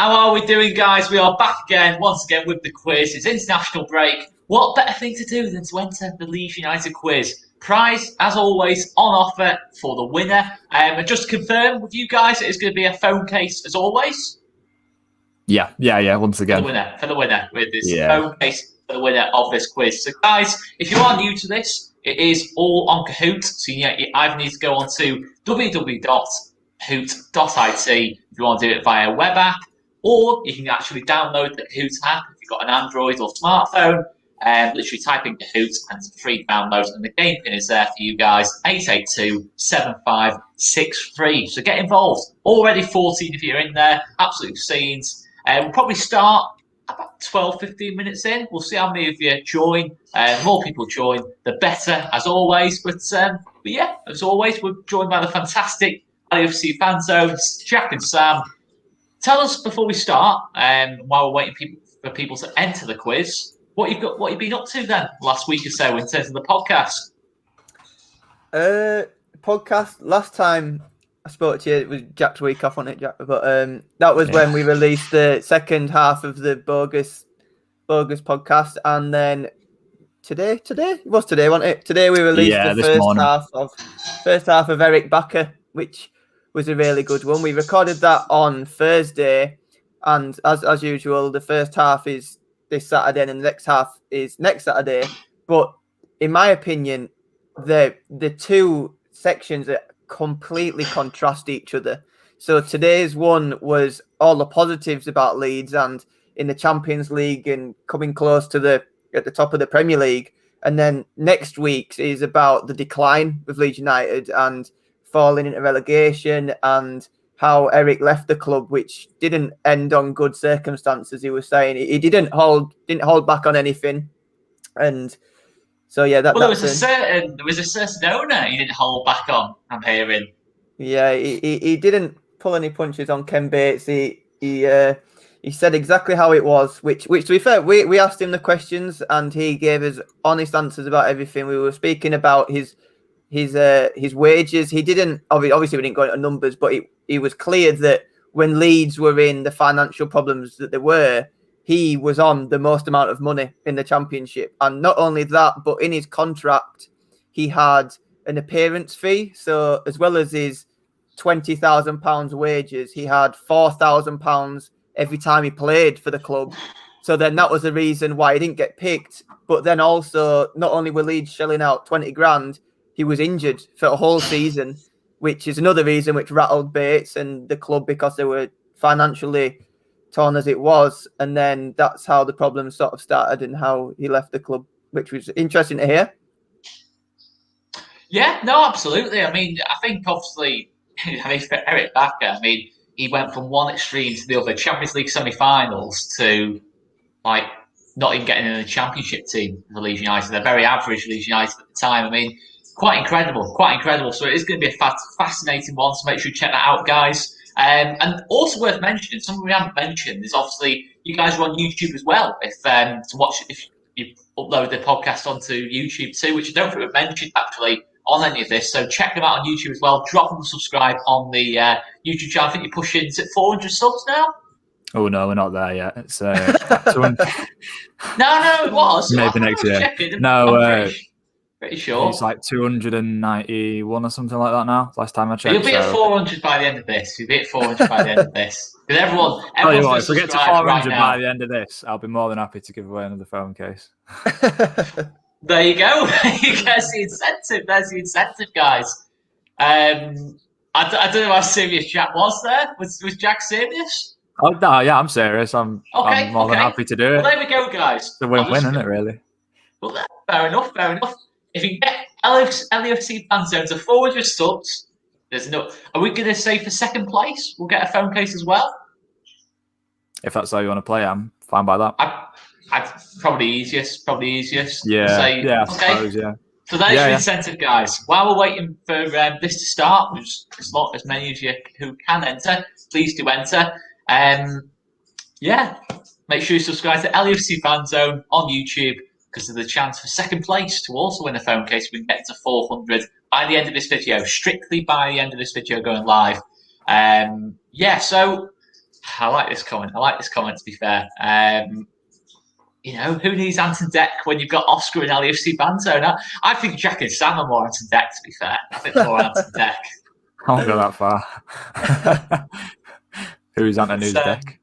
How are we doing, guys? We are back again, once again, with the quiz. It's international break. What better thing to do than to enter the Leeds United quiz? Prize, as always, on offer for the winner. And just to confirm with you guys, it is going to be a phone case, as always. Yeah. Once again, for the winner, with this phone case for the winner of this quiz. So, guys, if you are new to this, it is all on Kahoot. So you either need to go on to www.kahoot.it if you want to do it via web app, or you can actually download the Kahoot app if you've got an Android or smartphone. Literally type in Kahoot and it's a free download, and the game pin is there for you guys, 882-7563. So get involved. Already 14 if you're in there, absolute scenes. We'll probably start about 12-15 minutes in. We'll see how many of you join. More people join, the better, as always. But yeah, as always, we're joined by the fantastic LAFC fan zones, Jack and Sam. Tell us before we start, while we're waiting for people to enter the quiz, what you've been up to then last week or so in terms of the podcast. Podcast last time I spoke to you, it was Jack's week off on it, Jack. But that was when we released the second half of the bogus podcast, and then today it was today, wasn't it? Today we released the first half of Eric Bakker, which was a really good one. We recorded that on Thursday, and as usual, the first half is this Saturday and the next half is next Saturday. But in my opinion, the two sections that completely contrast each other. So today's one was all the positives about Leeds and in the Champions League and coming close to at the top of the Premier League. And then next week's is about the decline of Leeds United and falling into relegation and how Eric left the club, which didn't end on good circumstances. He was saying he didn't hold back on anything, and so yeah, there was a certain owner he didn't hold back on. I'm hearing. Yeah, he didn't pull any punches on Ken Bates. He said exactly how it was. Which to be fair, we asked him the questions and he gave us honest answers about everything. We were speaking about his wages. He didn't obviously we didn't go into numbers, but it was clear that when Leeds were in the financial problems that they were, he was on the most amount of money in the Championship. And not only that, but in his contract, he had an appearance fee. So as well as his £20,000 wages, he had £4,000 every time he played for the club. So then that was the reason why he didn't get picked. But then also, not only were Leeds shelling out 20 grand, he was injured for a whole season, which is another reason which rattled Bates and the club because they were financially torn as it was. And then that's how the problem sort of started and how he left the club, which was interesting to hear. Yeah, no, absolutely. I mean, I think obviously, for Eric Bakker, I mean, he went from one extreme to the other, Champions League semi-finals to like not even getting in the Championship team for Leeds United. They're very average Leeds United at the time. I mean, quite incredible. So it is going to be a fascinating one. So make sure you check that out, guys. And also worth mentioning, something we haven't mentioned is obviously you guys are on YouTube as well. If you upload the podcast onto YouTube too, which I don't think we've mentioned actually on any of this. So check them out on YouTube as well. Drop them a subscribe on the YouTube channel. I think you're pushing, is it 400 subs now? Oh no, we're not there yet. It's No, it was. Maybe next year. Pretty sure. It's like 291 or something like that now. Last time I checked. You'll be at 400 by the end of this. Because everyone. If we get to 400 by the end of this, I'll be more than happy to give away another phone case. There you go. There's the incentive. There's the incentive, guys. I don't know how serious Jack was there. Was Jack serious? Oh no, yeah, I'm serious. I'm more than happy to do it. Well, there we go, guys. It's a win-win, isn't it? Really. Well, fair enough. If you get LAFC fan zone to 400 subs, there's no. Are we going to say for second place we'll get a phone case as well? If that's how you want to play, I'm fine by that. I'd probably easiest. Yeah. I suppose, yeah. So there's your incentive, guys. While we're waiting for this to start, as many of you who can enter, please do enter. Make sure you subscribe to LAFC Fan Zone on YouTube, because of the chance for second place to also win a phone case. We can get to 400 by the end of this video, strictly by the end of this video going live. So I like this comment. To be fair, who needs Anton Deck when you've got Oscar and LAFC Banto? Now, I think Jack and Sam are more Anton Deck. To be fair, I think more Anton Deck. I won't go that far. Who's Anton Deck?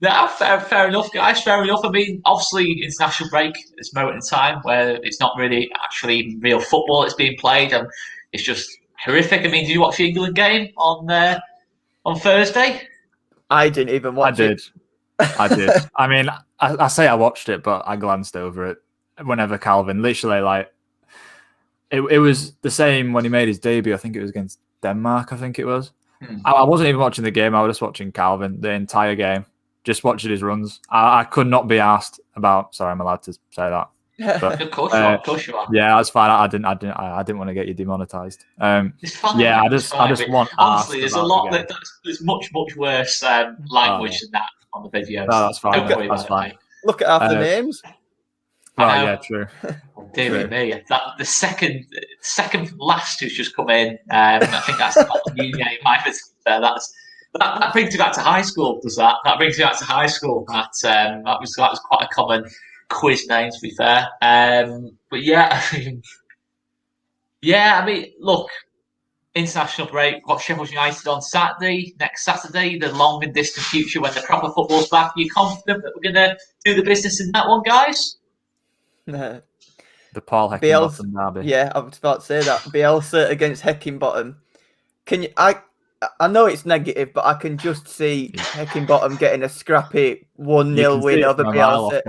No, fair enough, guys. Fair enough. I mean, obviously, international break at this moment in time where it's not really actually real football that's being played, and it's just horrific. I mean, did you watch the England game on Thursday? I didn't even watch it. I did. I mean, I say I watched it, but I glanced over it whenever Calvin, literally, like, it was the same when he made his debut. I think it was against Denmark, I think it was. I wasn't even watching the game. I was just watching Calvin the entire game. Just watching his runs. I could not be asked about. Sorry, I'm allowed to say that. But, of course you are. Yeah, that's fine. I didn't want to get you demonetized. It's fine. Yeah, I just want. Honestly, there's a lot there's much worse language than that on the videos. No, that's fine. Don't worry that's about fine. it. Look at half the names. Oh yeah, true. Dear me, the second last who's just come in. I think that's That brings me back to high school. Does that? That brings me back to high school. That was quite a common quiz name, to be fair. But yeah, I mean, look, international break. Got Sheffield United on next Saturday, the long and distant future when the proper football's back. Are you confident that we're going to do the business in that one, guys? No. The Paul Heckingbottom derby. Yeah, I was about to say that. Bielsa against Heckingbottom. I know it's negative, but I can just see Heckingbottom getting a scrappy 1-0 win over Bielsa.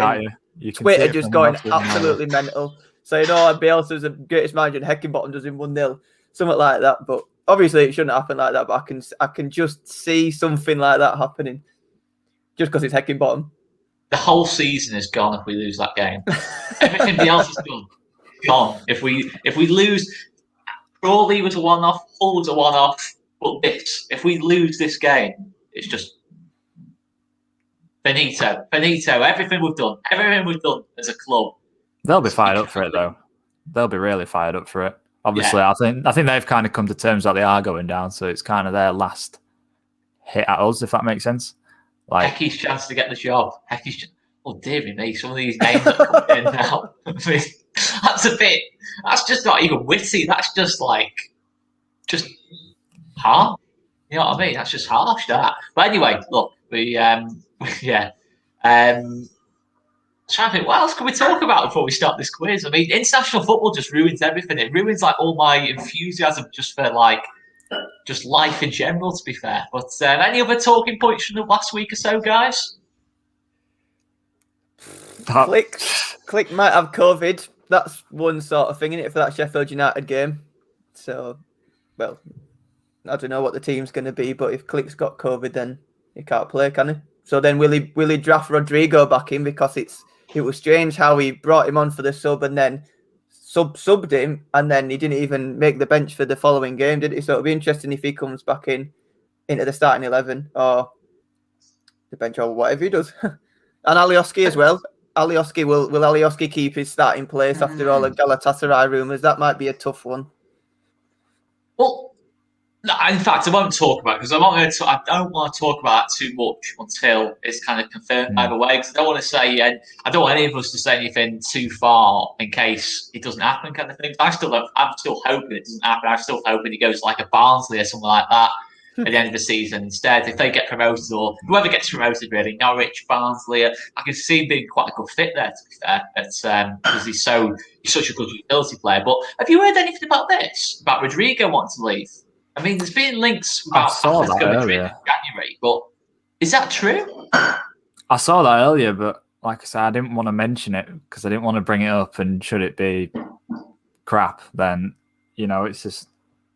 Twitter just going absolutely mental. Saying, Bielsa's the greatest manager and Heckingbottom does him 1-0. Something like that. But obviously it shouldn't happen like that. But I can just see something like that happening. Just because it's Heckingbottom. The whole season is gone if we lose that game. Everything else is gone. If we lose, Crawley was a one-off, Hull was a one-off. But if we lose this game, it's just finito. Everything we've done as a club. They'll be fired up for it, though. They'll be really fired up for it. Obviously, yeah. I think they've kind of come to terms that they are going down, so it's kind of their last hit at us, if that makes sense. Like Hecky's chance to get the job. Dear me, some of these names that are coming in now. I mean, that's just not even witty. That's just harsh. You know what I mean? That's just harsh, that. But anyway, look, trying to think, what else can we talk about before we start this quiz? I mean, international football just ruins everything. It ruins all my enthusiasm just for just life in general, to be fair. But any other talking points from the last week or so, guys? Click might have COVID. That's one sort of thing, isn't it, for that Sheffield United game? So, well, I don't know what the team's going to be, but if Click's got COVID, then he can't play, can he? So then will he draft Rodrigo back in? Because it was strange how he brought him on for the sub and then subbed him, and then he didn't even make the bench for the following game, did he? So it'll be interesting if he comes back into the starting 11 or the bench or whatever he does. And Alioski as well. Will Alioski keep his starting place after all the Galatasaray rumours? That might be a tough one. Well, in fact, I won't talk about it because I don't want to talk about that too much until it's kind of confirmed either way. Because I don't want to say, and I don't want any of us to say anything too far in case it doesn't happen, kind of thing. I'm still hoping it doesn't happen. I'm still hoping he goes like a Barnsley or something like that at the end of the season. Instead, if they get promoted or whoever gets promoted, really, Norwich, Barnsley, I can see him being quite a good fit there. To be fair, because he's such a good utility player. But have you heard anything about this? About Rodrigo wanting to leave? I mean, there's been links about Atletico Madrid in January, but is that true? I saw that earlier, but like I said, I didn't want to mention it because I didn't want to bring it up. And should it be crap, then it's just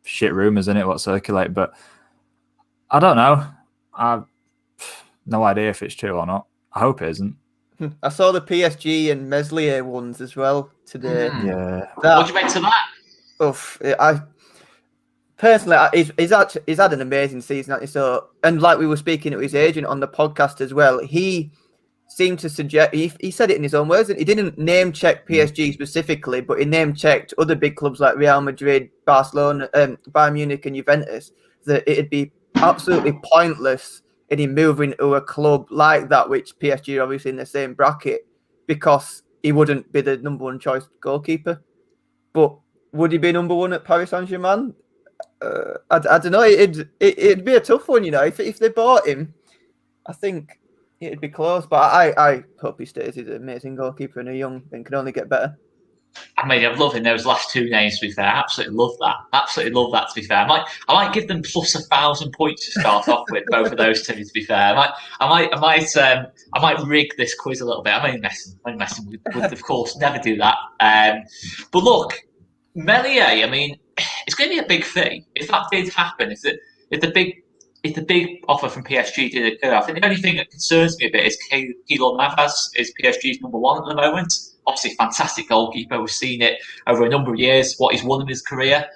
shit rumours, isn't it? What circulate, but I don't know. I've no idea if it's true or not. I hope it isn't. I saw the PSG and Meslier ones as well today. Yeah. What do you make to that? Personally, he's had an amazing season, hasn't he? So, and like we were speaking to his agent on the podcast as well, he seemed to suggest, he said it in his own words, he didn't name check PSG specifically, but he name checked other big clubs like Real Madrid, Barcelona, Bayern Munich and Juventus, that it'd be absolutely pointless him moving to a club like that, which PSG are obviously in the same bracket, because he wouldn't be the number one choice goalkeeper. But would he be number one at Paris Saint-Germain? I don't know. It'd be a tough one, you know. If they bought him, I think it'd be close. But I hope he stays. He's an amazing goalkeeper and a young and can only get better. I mean, I'm loving those last two names, to be fair. I absolutely love that. Absolutely love that, to be fair. I might give them plus 1,000 points to start off with, both of those two, to be fair. I might rig this quiz a little bit. I'm only messing. We would, of course, never do that. But look, Meslier, I mean, it's going to be a big fee. If that did happen, if the big offer from PSG did occur, I think the only thing that concerns me a bit is Keylor Navas is PSG's number one at the moment. Obviously, fantastic goalkeeper. We've seen it over a number of years, what he's won in his career.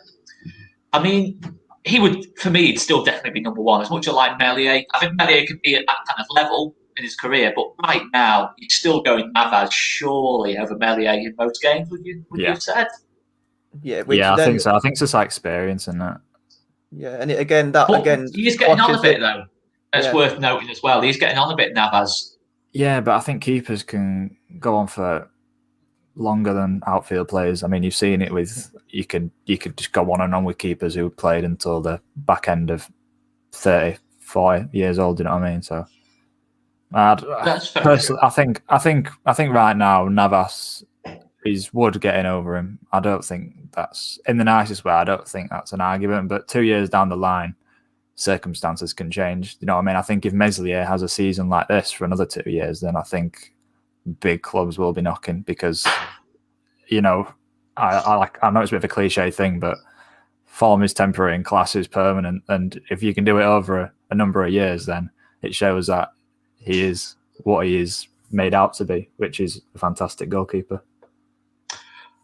I mean, he would, for me, he'd still definitely be number one. As much as I like Meslier, I think Meslier could be at that kind of level in his career. But right now, you're still going Navas surely over Meslier in most games, would you have said? Yeah, I think so. I think it's just like experience in that. Yeah, and again, he's getting on a bit though. It's worth noting as well. He's getting on a bit, Navas. Yeah, but I think keepers can go on for longer than outfield players. I mean, you've seen it with you could just go on and on with keepers who played until the back end of 30, 40 years old. You know what I mean? So, personally, I think right now Navas is Wood getting over him. I don't think that's in the nicest way. I don't think that's an argument. But 2 years down the line, circumstances can change. You know what I mean? I think if Meslier has a season like this for another 2 years, then I think big clubs will be knocking because, you know, I know it's a bit of a cliche thing, but form is temporary and class is permanent. And if you can do it over a number of years, then it shows that he is what he is made out to be, which is a fantastic goalkeeper.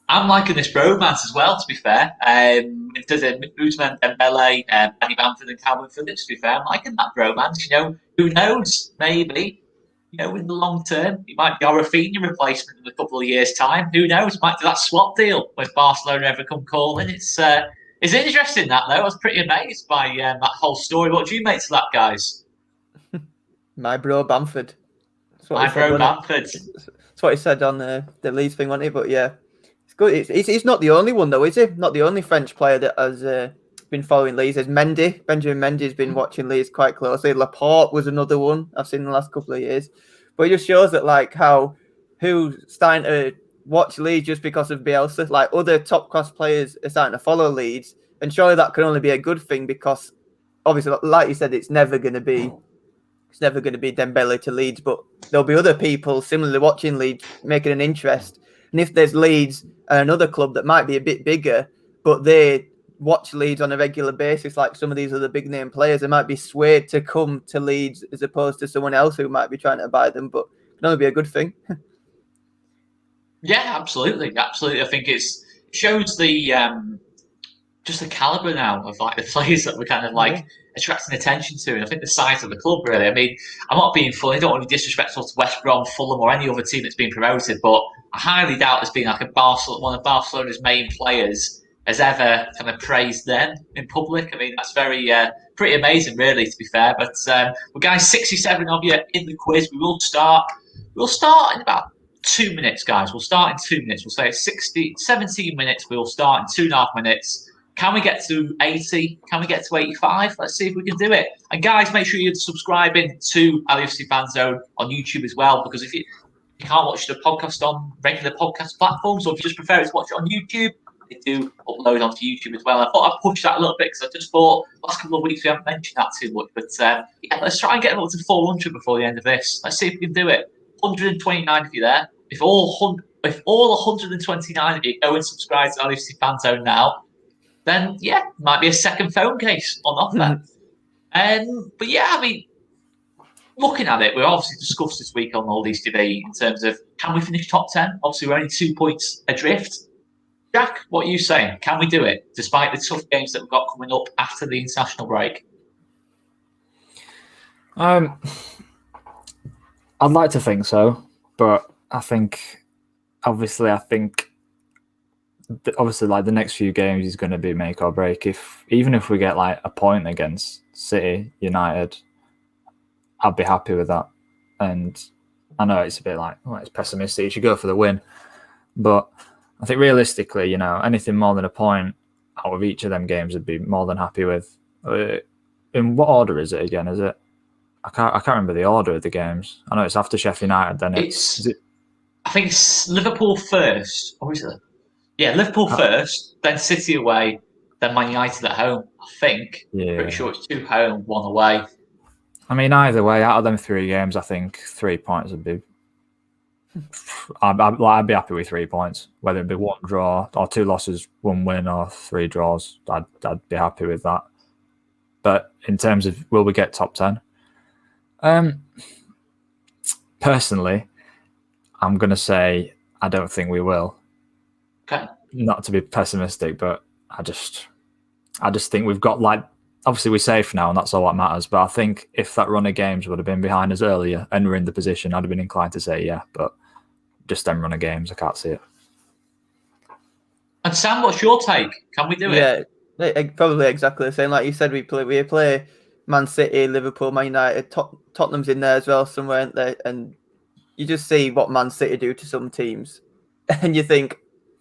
I'm liking this bromance as well, to be fair. There's Usman Dembele, Danny Bamford and Calvin Phillips, to be fair. I'm liking that bromance. You know, who knows? Maybe, you know, in the long term, he might be our Rafinha replacement in a couple of years' time. Who knows? Might do that swap deal when Barcelona ever come calling. It's interesting that, though. I was pretty amazed by that whole story. What do you make to that, guys? My bro Bamford. Bamford. That's what he said on the Leeds thing, wasn't he? But yeah. Good. He's not the only one, though, is he? Not the only French player that has been following Leeds. There's Mendy. Benjamin Mendy's been watching Leeds quite closely. Laporte was another one I've seen in the last couple of years. But it just shows that, like, who's starting to watch Leeds just because of Bielsa. Like, other top-class players are starting to follow Leeds. And surely that can only be a good thing because, obviously, like you said, it's never going to be Dembele to Leeds. But there'll be other people similarly watching Leeds, making an interest. And if there's Leeds and another club that might be a bit bigger, but they watch Leeds on a regular basis, like some of these other big name players, they might be swayed to come to Leeds as opposed to someone else who might be trying to buy them. But it can only be a good thing. Yeah, absolutely. I think it shows the just the caliber now of like the players that we're kind of like attracting attention to, and I think the size of the club really. I mean, I'm not being funny. I don't want to be disrespectful to West Brom, Fulham, or any other team that's been promoted, but I highly doubt there's been like one of Barcelona's main players has ever kind of praised them in public. I mean, that's very pretty amazing, really, to be fair. But well, guys, 67 of you in the quiz. We'll start in about 2 minutes, guys. We'll start in 2 minutes. We'll say 17 minutes. We'll start in 2.5 minutes. Can we get to 80? Can we get to 85? Let's see if we can do it. And guys, make sure you're subscribing to LFC Fan Zone on YouTube as well, because if you can't watch the podcast on regular podcast platforms, or if you just prefer to watch it on YouTube, they do upload onto YouTube as well. I thought I'd push that a little bit because I just thought last couple of weeks we haven't mentioned that too much. But yeah, let's try and get them up to 400 before the end of this. Let's see if we can do it. 129 if you're there. If all 129 of you go and subscribe to LFC Fan Zone now, then yeah, might be a second phone case on offer. But yeah, I mean, looking at it, we obviously discussed this week on All These TV in terms of can we finish top 10? Obviously, we're only 2 points adrift. Jack, what are you saying? Can we do it despite the tough games that we've got coming up after the international break? I'd like to think so, but I think like the next few games is going to be make or break. Even if we get like a point against City, United, I'd be happy with that. And I know it's a bit like, it's pessimistic. You should go for the win. But I think realistically, anything more than a point out of each of them games I'd be more than happy with. In what order is it again? Is it? I can't remember the order of the games. I know it's after Sheffield United. Then I think it's Liverpool first. Or is it? Yeah, Liverpool first, then City away, then Man United at home. I think. Yeah. Pretty sure it's 2 home, 1 away. I mean, either way, out of them 3 games, I think 3 points would be. I'd be happy with 3 points, whether it be 1 draw or 2 losses, 1 win, or 3 draws. I'd be happy with that. But in terms of will we get top 10? Personally, I'm going to say I don't think we will. Okay. Not to be pessimistic, but I just think we've got obviously we're safe now and that's all that matters. But I think if that run of games would have been behind us earlier and we're in the position, I'd have been inclined to say yeah. But just them run of games, I can't see it. And Sam, what's your take? Can we do it? Yeah, probably exactly the same. Like you said, we play Man City, Liverpool, Man United, Tottenham's in there as well somewhere, aren't they? And you just see what Man City do to some teams, and you think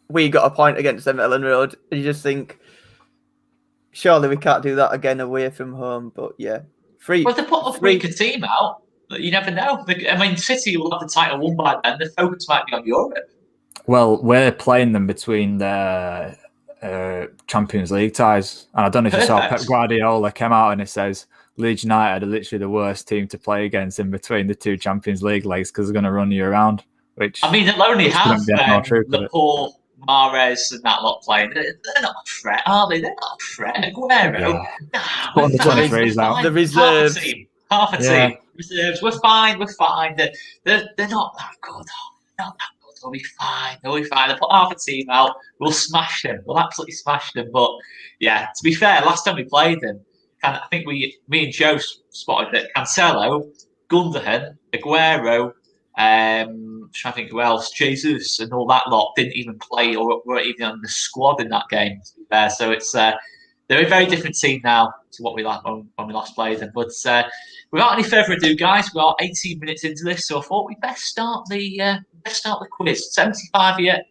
we got a point against them at Ellen Road, and you just think surely we can't do that again away from home. But yeah, Well, they put a weaker team out. You never know. I mean, City will have the title won by then. The focus might be on Europe. Well, we're playing them between their Champions League ties. And I don't know if you saw Pep Guardiola came out and it says Leeds United are literally the worst team to play against in between the 2 Champions League legs because they're going to run you around. Which I mean, they'll only have Laporte, Mahrez and that lot playing. They're not a threat, are they? They're not a threat. Aguero. Yeah. Put on the 23s out. The reserves. Half a team. Reserves. We're fine. They're not that good. Not that good. They'll be fine. They'll put half a team out. We'll smash them. We'll absolutely smash them. But yeah, to be fair, last time we played them, I think me and Joe spotted that Cancelo, Gundogan, Aguero, trying to think who else, Jesus and all that lot didn't even play or weren't even on the squad in that game, to be fair. So it's they're a very different team now to what we like when we last played them. But without any further ado, guys, we are 18 minutes into this, so I thought we'd best start the quiz. 75 here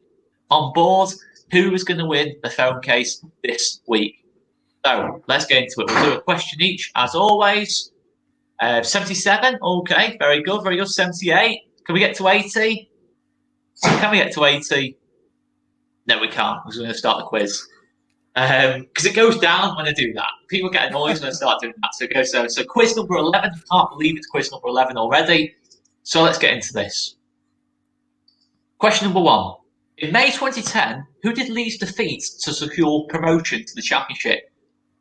on board. Who is going to win the phone case this week? So let's get into it. We'll do a question each, as always. 77, okay, very good, 78. Can we get to 80? Can we get to 80? No, we can't. We're going to start the quiz. Because it goes down when I do that. People get annoyed when I start doing that. So it goes down. So quiz number 11. I can't believe it's quiz number 11 already. So let's get into this. Question number 1. In May 2010, who did Leeds defeat to secure promotion to the Championship?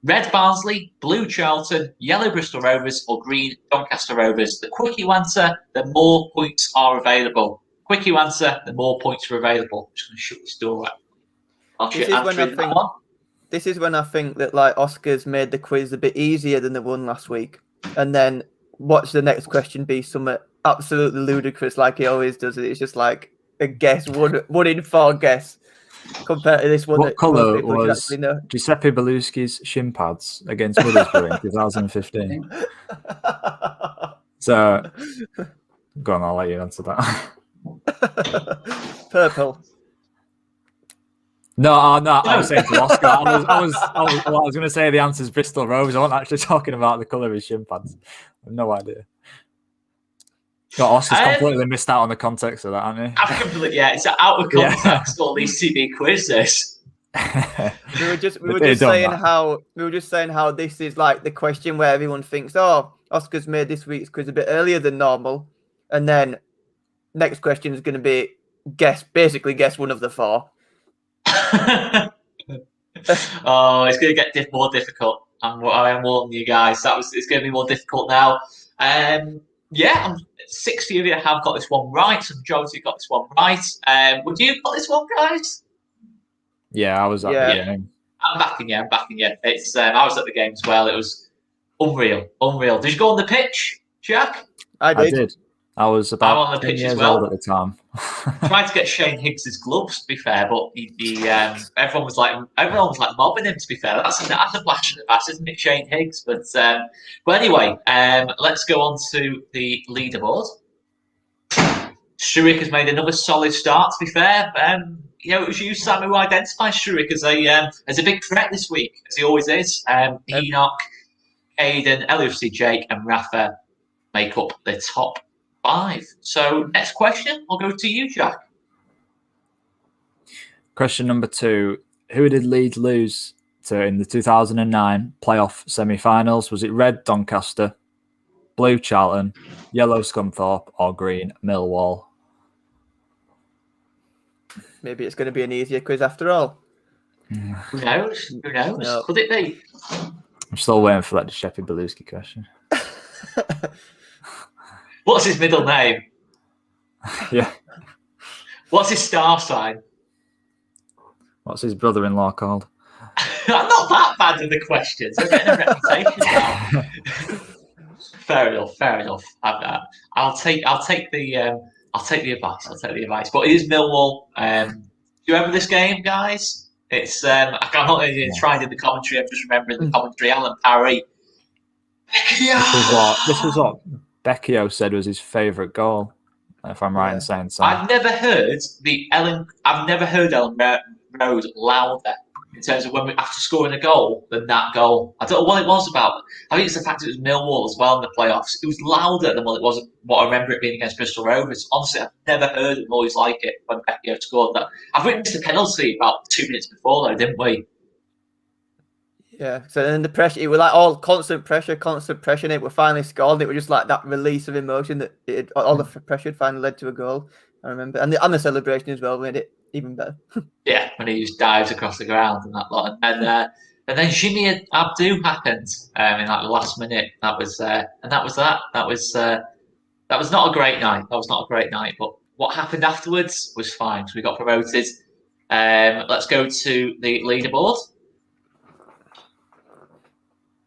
Red Barnsley, Blue Charlton, Yellow Bristol Rovers, or Green Doncaster Rovers? The quicker you answer, the more points are available. Quicker you answer, the more points are available. I'm just going to shut this door up. This is when I think that Oscar's made the quiz a bit easier than the one last week, and then watch the next question be something absolutely ludicrous like he always does. It's just like a guess, one in 4 guess. Compared to this one, what colour was Giuseppe Beluschi's shin pads against Middlesbrough in 2015? So, go on, I'll let you answer that. Purple. No, I was saying to Oscar. I was going to say the answer is Bristol Rovers. I wasn't actually talking about the colour of his shin pads. I have no idea. God, Oscar's completely missed out on the context of that, hasn't he? I've completely, it's out of context. All these TV quizzes. We were just saying how this is like the question where everyone thinks, oh, Oscar's made this week's quiz a bit earlier than normal, and then next question is going to be guess one of the 4. Oh, it's going to get more difficult. I am warning you guys. It's going to be more difficult now. Yeah, 60 of you have got this one right. Some majority got this one right. Would you have got this one, guys? Yeah, I was at the game. I'm backing you. It's I was at the game as well. It was unreal. Did you go on the pitch, Jack? I did. I was I'm about on the 10 pitch as years well. old at the time. Tried to get Shane Higgs's gloves, to be fair, but everyone was like mobbing him. To be fair, that's a flash in the past, isn't it, Shane Higgs? But anyway, let's go on to the leaderboard. Shurik has made another solid start. To be fair, it was you, Sam, who identified Shurik as a big threat this week, as he always is. Enoch, Aiden, LFC Jake, and Rafa make up the top 5. So next question, I'll go to you, Jack. Question number 2. Who did Leeds lose to in the 2009 playoff semi-finals? Was it red Doncaster, blue Charlton, yellow Scunthorpe, or green Millwall? Maybe it's going to be an easier quiz after all. Who knows? No. Could it be? I'm still waiting for that Sheffield Beluski question. What's his middle name? Yeah. What's his star sign? What's his brother-in-law called? I'm not that bad with the questions. I'm getting a reputation now. Fair enough. I'll take the advice. But it is Millwall. Do you remember this game, guys? It's I'm not even trying to do the commentary. I'm just remembering the commentary. Alan Parry. This was what Becchio said was his favourite goal, if I'm right in saying so. I've never heard Ellen Rose louder in terms of when we after scoring a goal than that goal. I don't know what it was about. I think it's the fact it was Millwall as well in the playoffs. It was louder than what I remember it being against Bristol Rovers. Honestly, I've never heard a noise like it when Becchio scored that. I think we missed a penalty about 2 minutes before, though, didn't we? Yeah. So then the pressure, it was like all constant pressure, and it was finally scored. And it was just like that release of emotion that all the pressure had finally led to a goal. I remember, and the celebration as well made it even better. Yeah, when he just dives across the ground and that lot, and then Jimmy Abdu happened in like the last minute. That was that. That was not a great night. That was not a great night. But what happened afterwards was fine. So we got promoted. Let's go to the leaderboard.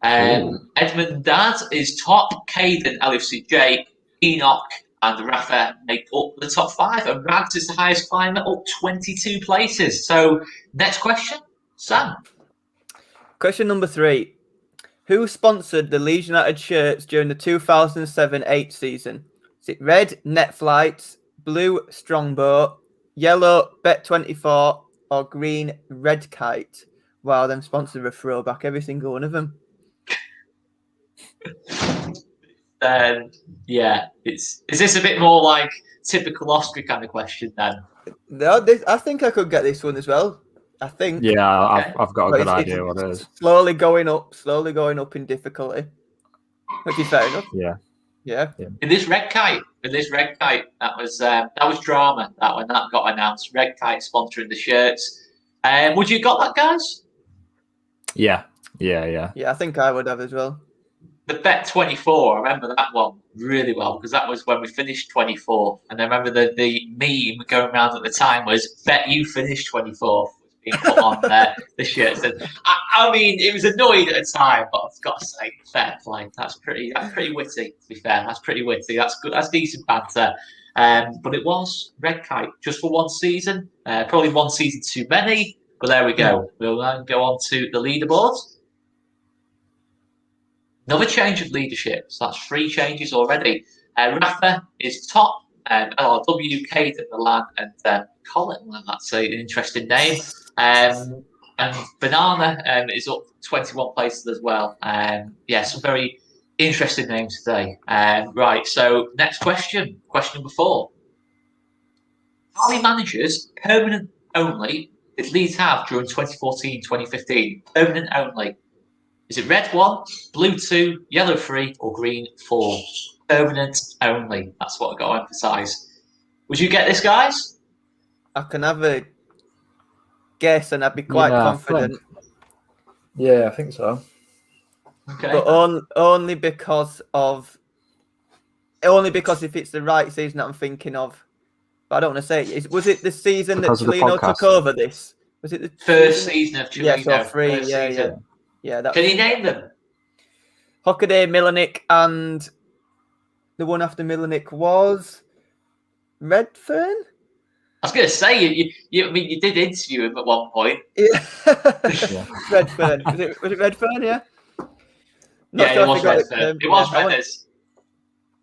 Edmund Dad is top. Caden, LFC Jake, Enoch, and Rafa make up the top 5. And Rags is the highest climber, up 22 places. So, next question, Sam. Question number 3. Who sponsored the Leeds United shirts during the 2007-8 season? Is it red, Netflights, blue, Strongbow, yellow, Bet24, or green, Red Kite? Wow, them sponsored a throwback, every single one of them. Yeah, is this a bit more like typical Oscar kind of question then? No, I think I could get this one as well. I think. Yeah, Okay. I've got a good idea what it is. Slowly going up in difficulty, which is fair enough. Yeah. In this Red Kite, that was drama. That when that got announced, Red Kite sponsoring the shirts. Would you have got that, guys? Yeah. Yeah, I think I would have as well. The Bet24, I remember that one really well because that was when we finished 24. And I remember the meme going around at the time was Bet you finished 24th being put on the shirts. And I mean, it was annoying at the time, but I've got to say, fair play. That's pretty witty, to be fair. That's pretty witty. That's good. That's decent banter. But it was Red Kite just for one season. Probably one season too many. But there we go. We'll then go on to the leaderboard. Another change of leadership. So that's 3 changes already. Rafa is top. LRW, Kate at Milan, and Colin. Well, that's an interesting name. And Banana is up 21 places as well. Some very interesting names today. Right, so next question. Question number 4. How many managers, permanent only, did Leeds have during 2014-2015? Permanent only. Is it red 1, blue 2, yellow 3, or green 4? Permanent only. That's what I've got to emphasise. Would you get this, guys? I can have a guess and I'd be quite confident. I think so. Okay. But only because if it's the right season that I'm thinking of. But I don't want to say it. Was it the season Because that of the Cellino podcast. took over this? Was it the First season of Cellino? Yeah, so 3. First season. Yeah. Can you name them? Hockaday, Milanik, and the one after Milenik was Redfern. I was going to say, I mean, you did interview him at one point. Yeah. Yeah. Redfern. Was it Redfern? Yeah. Not Yeah, sure it was if I got Redfern. It was I Redders.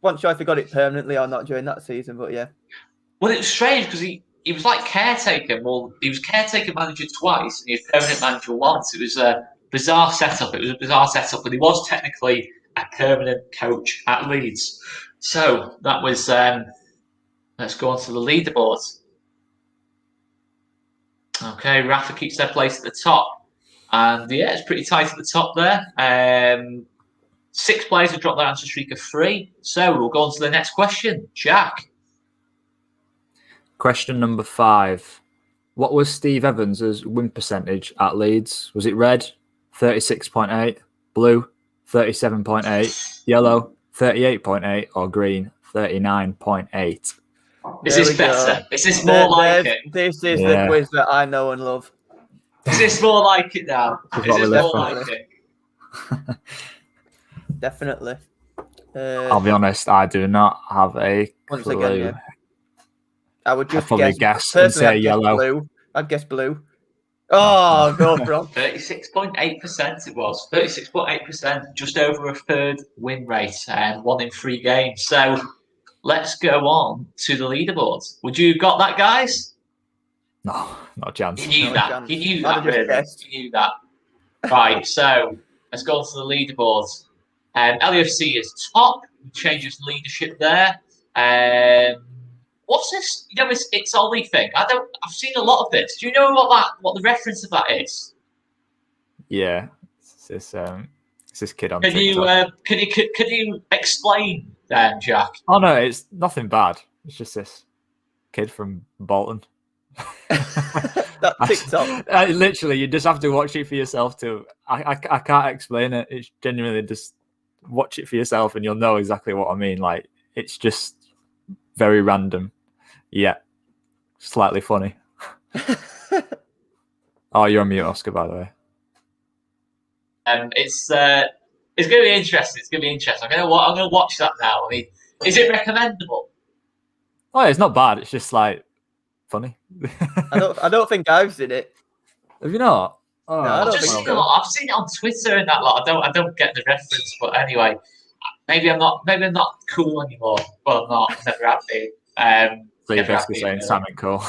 wasn't sure if he got it permanently or not during that season, but yeah. Well, it was strange because he was like caretaker. Well, he was caretaker manager twice, and he was permanent manager once. It was a bizarre setup. But he was technically a permanent coach at Leeds. So that was. Let's go on to the leaderboards. Okay, Rafa keeps their place at the top, and yeah, it's pretty tight at the top there. 6 players have dropped their answer streak of 3. So we'll go on to the next question, Jack. Question number 5. What was Steve Evans' win percentage at Leeds? Was it red, 36.8, blue, 37.8, yellow, 38.8, or green, 39.8? Is this better? Is this more like it? This is the quiz that I know and love. Is this more like it now? Is this more like it? Definitely. I'll be honest, I do not have a Once clue. again, yeah. I would just probably guess and say yellow. Blue. I'd guess blue. Oh, go from 36.8% it was. 36.8%, just over a third win rate, and 1 in 3 games. So let's go on to the leaderboards. Would you have got that, guys? No, not a chance. You knew that. Chance. You knew I'd that, have just really. guessed. You knew that. Right, so let's go on to the leaderboards. LAFC is top. Changes leadership there. What's this? You know, it's Ollie thing. I've seen a lot of this. Do you know what the reference of that is? Yeah, it's this kid on Can TikTok. Can you explain then, Jack? Oh no, it's nothing bad. It's just this kid from Bolton. That TikTok. Literally, you just have to watch it for yourself too. I can't explain it. It's genuinely just watch it for yourself and you'll know exactly what I mean. Like, it's just very random, yet slightly funny. Oh, you're on mute, Oscar, by the way. It's going to be interesting. It's going to be interesting. I'm going to watch that now. I mean, is it recommendable? Oh, it's not bad. It's just like funny. I don't think I've seen it. Have you not? Oh, No, I don't I've think seen so. I've seen it on Twitter and that lot. I don't get the reference, but anyway, maybe I'm not cool anymore. Well, I'm not. Never have been. So you're never have basically been, saying really. Sam and Cole.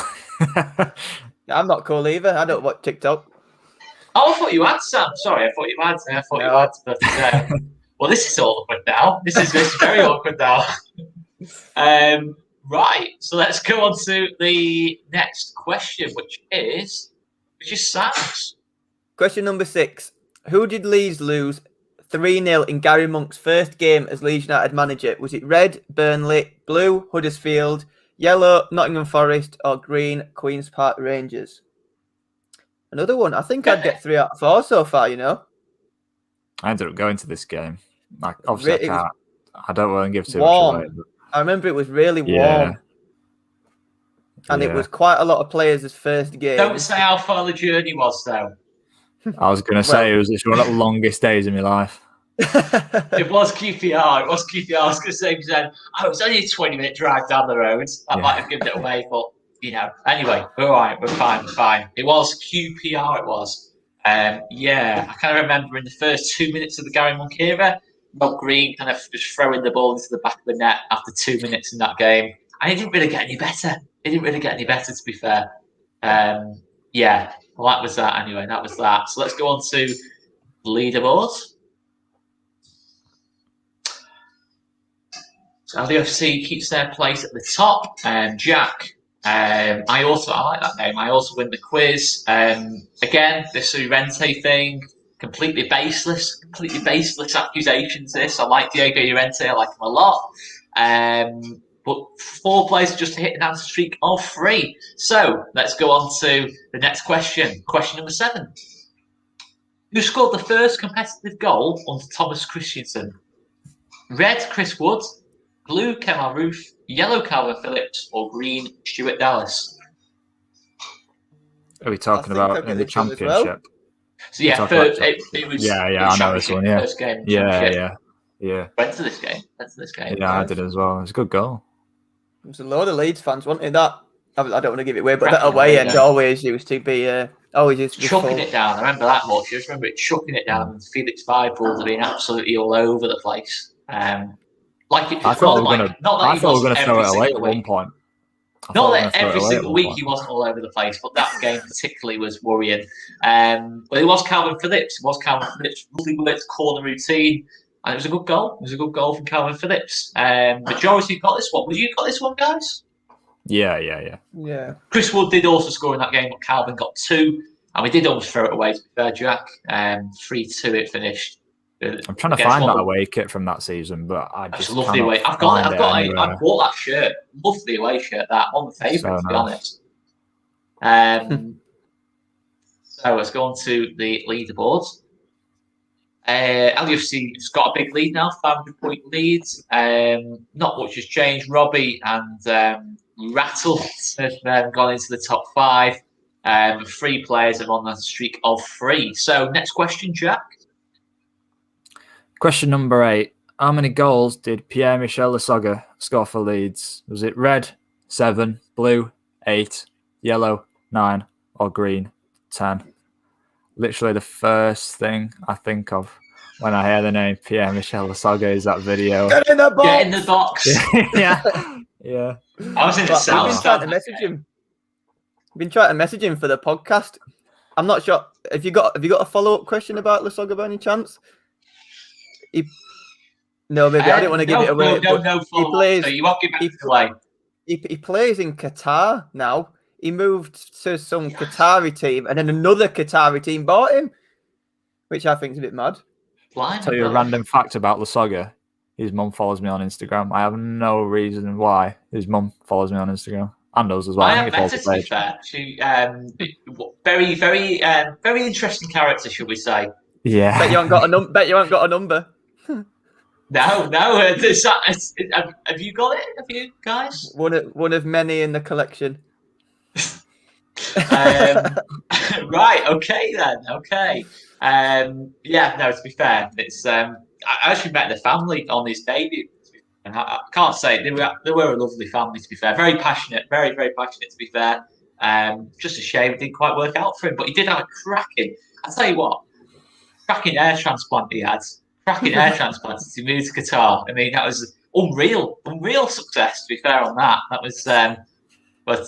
I'm not cool either. I don't watch TikTok. Oh, I thought you had, Sam. Sorry, I thought you had. But well, this is awkward now. This is very awkward now. Right. So let's go on to the next question, which is Sam's. Question number 6. Who did Leeds lose 3-0 in Gary Monk's first game as Leeds United manager? Was it red, Burnley, blue, Huddersfield, yellow, Nottingham Forest, or green, Queen's Park Rangers? Another one. I think I'd get 3 out of 4 so far, you know. I ended up going to this game. Like, obviously, I don't want to give too warm. much away. But I remember it was really warm. Yeah. And it was quite a lot of players' first game. Don't say how far the journey was, though. I was going to say it was one of the longest days of my life. It was QPR. I was going to say, it was only a 20-minute drive down the road. That might have given it away, but, you know. Anyway, we're all right. We're fine. It was QPR, it was. Yeah, I kind of remember in the first 2 minutes of the Gary Monk era, Rob Green kind of just throwing the ball into the back of the net after 2 minutes in that game. And it didn't really get any better. To be fair. Yeah, well, that was that anyway. That was that. So let's go on to leaderboards. So LDFC keeps their place at the top. Jack, I like that name. I also win the quiz. Again, this Llorente thing, completely baseless accusations. This, I like Diego Llorente. I like him a lot. But 4 players just hit an answer streak of 3. So let's go on to the next question. Question number 7. Who scored the first competitive goal under Thomas Christensen? Red, Chris Wood. Blue, Kemal Roof. Yellow, Calvin Phillips. Or green, Stuart Dallas? Are we talking about in the championship? So yeah, it was I know this one. Yeah, first game. Yeah. Yeah. Went to this game. Yeah, I did as well. It was a good goal. There's a load of Leeds fans wanted that. I don't want to give it away, but that Cracking away away, end yeah. always used to be Chucking full. it down. I remember that much. I just remember it chucking it down and Felix Vital being absolutely all over the place. Like it, I thought we were not that he going wasn't to throw every it away single at one week. point. Not that every single week he wasn't all over the place, but that game particularly was worrying. But it was Calvin Phillips. Lovely worked corner routine. And it was a good goal. It was a good goal from Calvin Phillips. Majority got this one. Would you got this one, guys? Yeah. Chris Wood did also score in that game, but Calvin got 2. And we did almost throw it away, to be fair, Jack. 3-2 it finished. I'm trying to find that away kit from that season, but I just love the away. I bought that shirt. Love the away shirt. That one of my favourites, to be honest. So let's go on to the leaderboards. LUFC's got a big lead now, 500-point lead. Not much has changed. Robbie and Rattle have gone into the top 5. 3 players are on a streak of 3. So next question, Jack. Question number 8. How many goals did Pierre-Michel Lasogga score for Leeds? Was it red, 7, blue, 8, yellow, 9, or green, 10? Literally the first thing I think of when I hear the name Pierre-Michel Lasogga is that video. Get in the box! Get in the box! yeah. I was in the south. We've been trying to message him. We've been trying to message him for the podcast. I'm not sure. Have you got a follow-up question about Lasogga by any chance? No, maybe I didn't want to give it away. No. He plays. So you won't give it away. He plays in Qatar now. He moved to some Qatari team, and then another Qatari team bought him, which I think is a bit mad. I'll tell you a random fact about Lasogga. His mum follows me on Instagram. I have no reason why his mum follows me on Instagram. And us as well. I have met her, to be fair. She, very, very, very interesting character, shall we say? Yeah. Bet you haven't got a number. No. Have you got it? Have you guys? One of many in the collection. Right. Okay then. Okay. Yeah. No. To be fair, it's. I actually met the family on his debut, and I can't say they were a lovely family. To be fair, very passionate, very, very passionate. To be fair, just a shame it didn't quite work out for him, but he did have a cracking. I tell you what, cracking air transplant he had. Cracking air transplant to move to Qatar. I mean, that was unreal success. To be fair on that, that was. But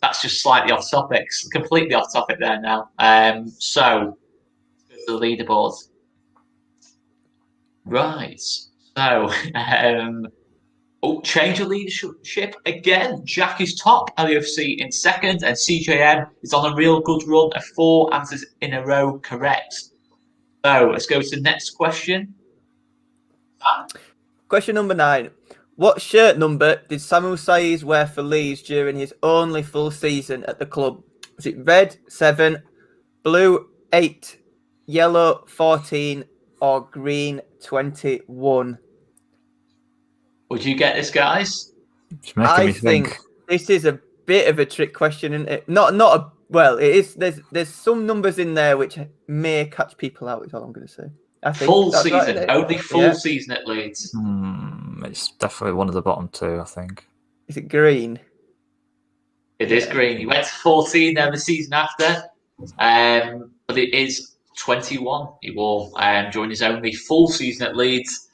that's just slightly off topic, completely off topic there now. So the leaderboards. Right. So, change of leadership again. Jack is top, LUFC in second, and CJM is on a real good run of 4 answers in a row correct. So, let's go to the next question. Question number 9. What shirt number did Samuel Saiz wear for Leeds during his only full season at the club? Was it red, 7, blue, 8, yellow, 14, or green, 21? Would you get this, guys? I think this is a bit of a trick question, isn't it? Well, it is. There's some numbers in there which may catch people out. Is all I'm going to say. I think full season, right, only full season at Leeds. It's definitely one of the bottom 2, I think. Is it green? It is green. He went to 14 then the season after, but it is 21 he wore during his only full season at Leeds.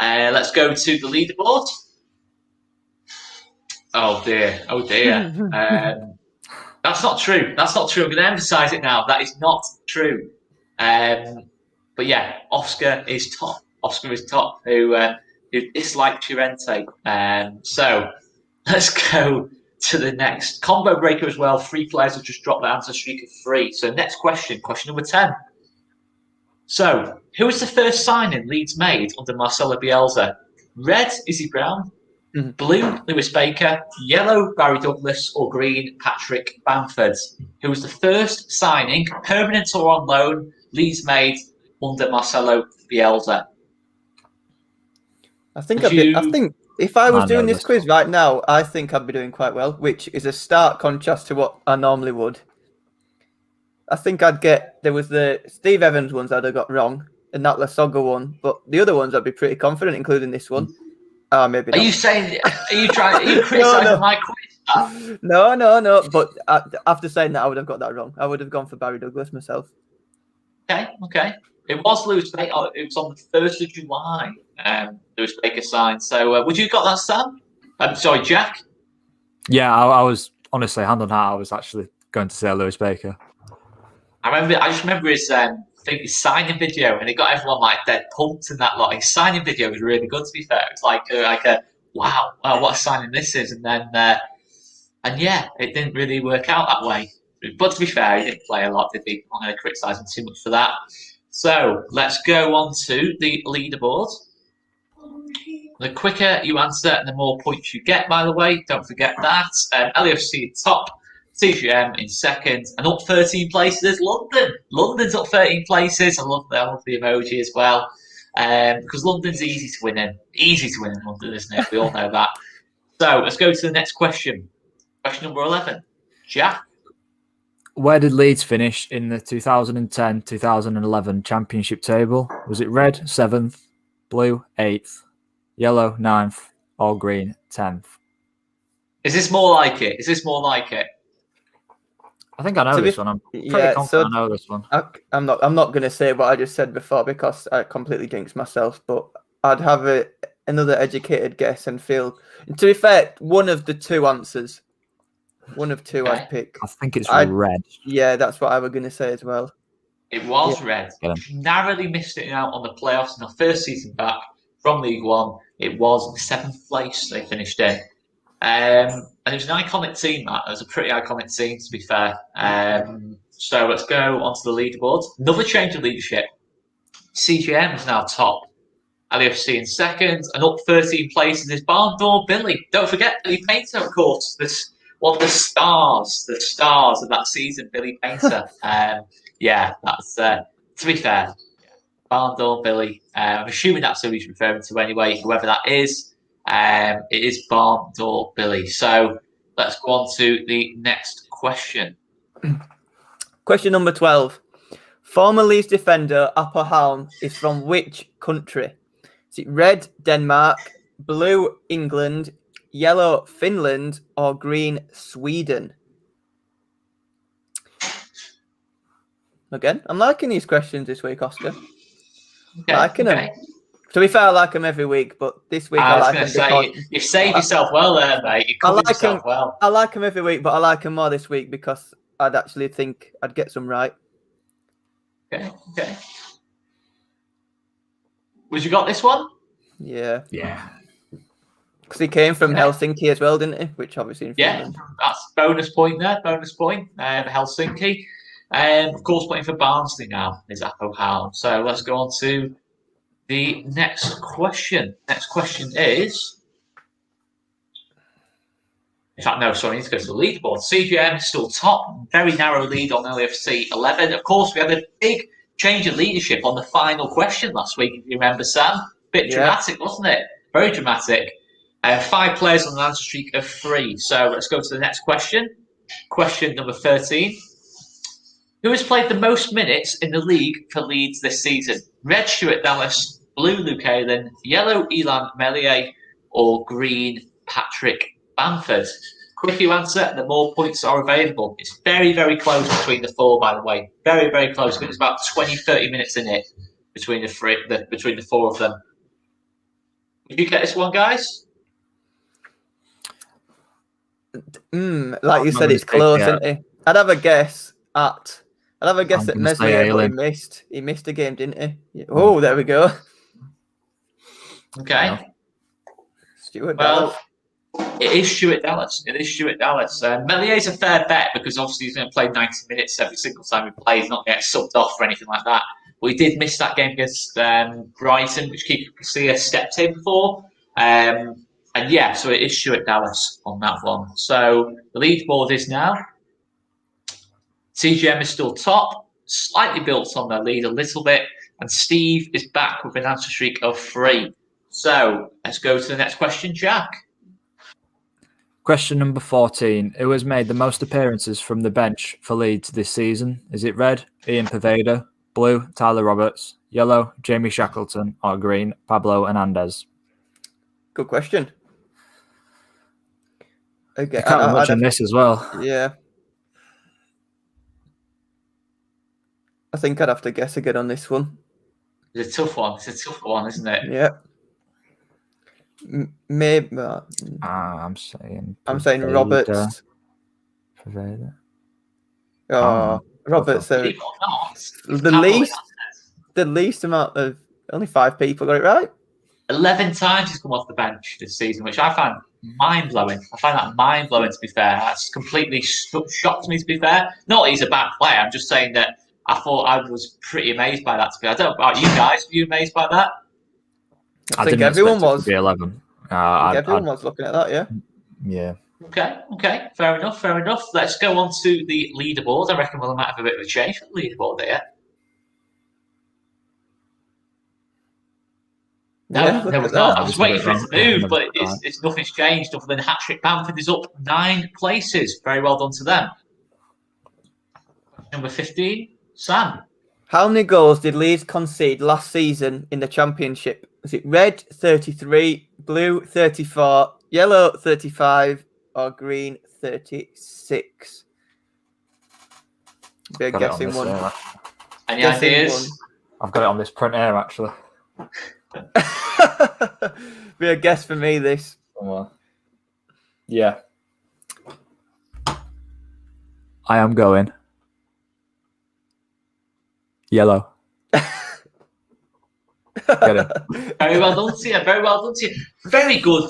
Let's go to the leaderboard. Oh dear. That's not true. I'm going to emphasise it now. That is not true. But yeah, Oscar is top. Who disliked Chiorente. So let's go to the next combo breaker as well. 3 players have just dropped the answer streak of 3. So next question number 10. So who was the first signing Leeds made under Marcelo Bielsa? Red, Izzy Brown. Blue, Lewis Baker. Yellow, Barry Douglas. Or green, Patrick Bamford. Who was the first signing, permanent or on loan, Leeds made under Marcelo Bielsa? I think if I was doing this quiz right now, I think I'd be doing quite well, which is a stark contrast to what I normally would. I think there was the Steve Evans ones I'd have got wrong. and that Lasogga one. But the other ones, I'd be pretty confident, including this one. Maybe Are not. you saying? Are you criticizing my quiz? No. But after saying that, I would have got that wrong. I would have gone for Barry Douglas myself. Okay. It was Lewis Baker. It was on the 1st of July. Lewis Baker signed. So, would you got that, Sam? I'm sorry, Jack. Yeah, I was honestly hand on heart. I was actually going to say Lewis Baker. I just remember his signing video, and it got everyone like dead pumped and that lot. His signing video was really good. To be fair, it's like a wow, what a signing this is. And then it didn't really work out that way. But to be fair, he didn't play a lot, did he? I'm not going to criticise him too much for that. So let's go on to the leaderboard. The quicker you answer, the more points you get, by the way. Don't forget that. LAFC top, CGM in second, and up 13 places is London. London's up 13 places. I love the emoji as well. Because London's easy to win in. Easy to win in London, isn't it? We all know that. So let's go to the next question. Question number 11. Jack. Where did Leeds finish in the 2010-2011 Championship table? Was it red 7th, blue 8th, yellow 9th, or green 10th? Is this more like it? I think I know this one. I'm pretty confident I know this one. I'm not going to say what I just said before because I completely jinxed myself. But I'd have another educated guess and feel. To be fair, one of the two answers. One of two I'd pick. I think it's red. Yeah, that's what I was going to say as well. It was red. Narrowly missed it out on the playoffs in our first season back from League One. It was 7th place they finished in. And it was an iconic team, that. It was a pretty iconic team, to be fair. So let's go onto the leaderboard. Another change of leadership. CGM is now top. LAFC in second. And up 13 places is Barn Door Billy. Don't forget Billy Painter, of course. One of the stars of that season, Billy Painter. That's to be fair, Barn Door Billy. I'm assuming that's who he's referring to anyway. Whoever that is, it is Barn Door Billy. So let's go on to the next question. Question number 12. Former Leeds defender Apple Halm is from which country? Is it red Denmark, blue England, yellow Finland, or green Sweden? Again, I'm liking these questions this week, Oscar. Liking them. To be fair, I like them every week, but this week I like them. You've saved yourself well there, mate. You covered yourself well. I like them every week, but I like them more this week because I'd actually think I'd get some right. Okay. Would you got this one? Yeah. Yeah. Because he came from Helsinki as well, didn't he? Which obviously in Finland. That's bonus point there. Helsinki. Of course, playing for Barnsley now is Apple Halm. So let's go on to the next question. Next question is. In fact, no, sorry, I need to go to the leaderboard. CGM is still top, very narrow lead on LAFC 11. Of course, we had a big change of leadership on the final question last week, if you remember, Sam. Bit dramatic, wasn't it? Very dramatic. 5 players on an answer streak of 3. So let's go to the next question. Question number 13. Who has played the most minutes in the league for Leeds this season? Red Stuart Dallas, blue Luke Aylen, yellow Elan Meslier, or green Patrick Bamford? Quick you answer, the more points are available. It's very, very close between the 4, by the way. Very, very close. I think there's about 20-30 minutes in it between the 4 of them. Did you get this one, guys? Like you said, it's close, isn't it? I'd have a guess that Meslier, but he missed a game, didn't he? Oh, there we go. Okay. Stuart Dallas. It is Stuart Dallas. Mellier's a fair bet because obviously he's going to play 90 minutes every single time he plays, not get subbed off or anything like that. We did miss that game against Brighton, which Keeper Garcia stepped in for. So it is Stuart Dallas on that one. So the leaderboard is now. CGM is still top, slightly built on their lead a little bit, and Steve is back with an answer streak of 3. So let's go to the next question, Jack. Question number 14. Who has made the most appearances from the bench for Leeds this season? Is it red, Ian Poveda, blue, Tyler Roberts, Yellow, Jamie Shackleton, or green, Pablo Hernandez? Good question. I Okay, can't be much in this as well. Yeah. I think I'd have to guess again on this one. It's a tough one. It's a tough one, isn't it? Yeah. Maybe. I'm saying Roberts. Preveda. Oh, Roberts. Believe it or not, The Pablo least. The least amount of only 5 people got it right. 11 times he's come off the bench this season, which I find mind-blowing. I find that mind-blowing, to be fair. That's completely shocked me, to be fair. Not that he's a bad player. I'm just saying that I thought I was pretty amazed by that. To be fair. I don't know about you guys. Were you amazed by that? I think everyone was. To be 11. Everyone was looking at that, yeah. Yeah. Okay. Fair enough. Let's go on to the leaderboard. I reckon we might have a bit of a change for the leaderboard here. No, we've not. I was waiting for it to move, but it's nothing's changed other than Hat-Trick Bamford is up 9 places. Very well done to them. Number 15, Sam. How many goals did Leeds concede last season in the Championship? Was it red 33, blue 34, yellow 35, or green 36? Be a guessing one. Any ideas? I've got it on this print here, actually. Be a guess for me, this. Yeah. I am going yellow. Get it. Very well done to you. Very good.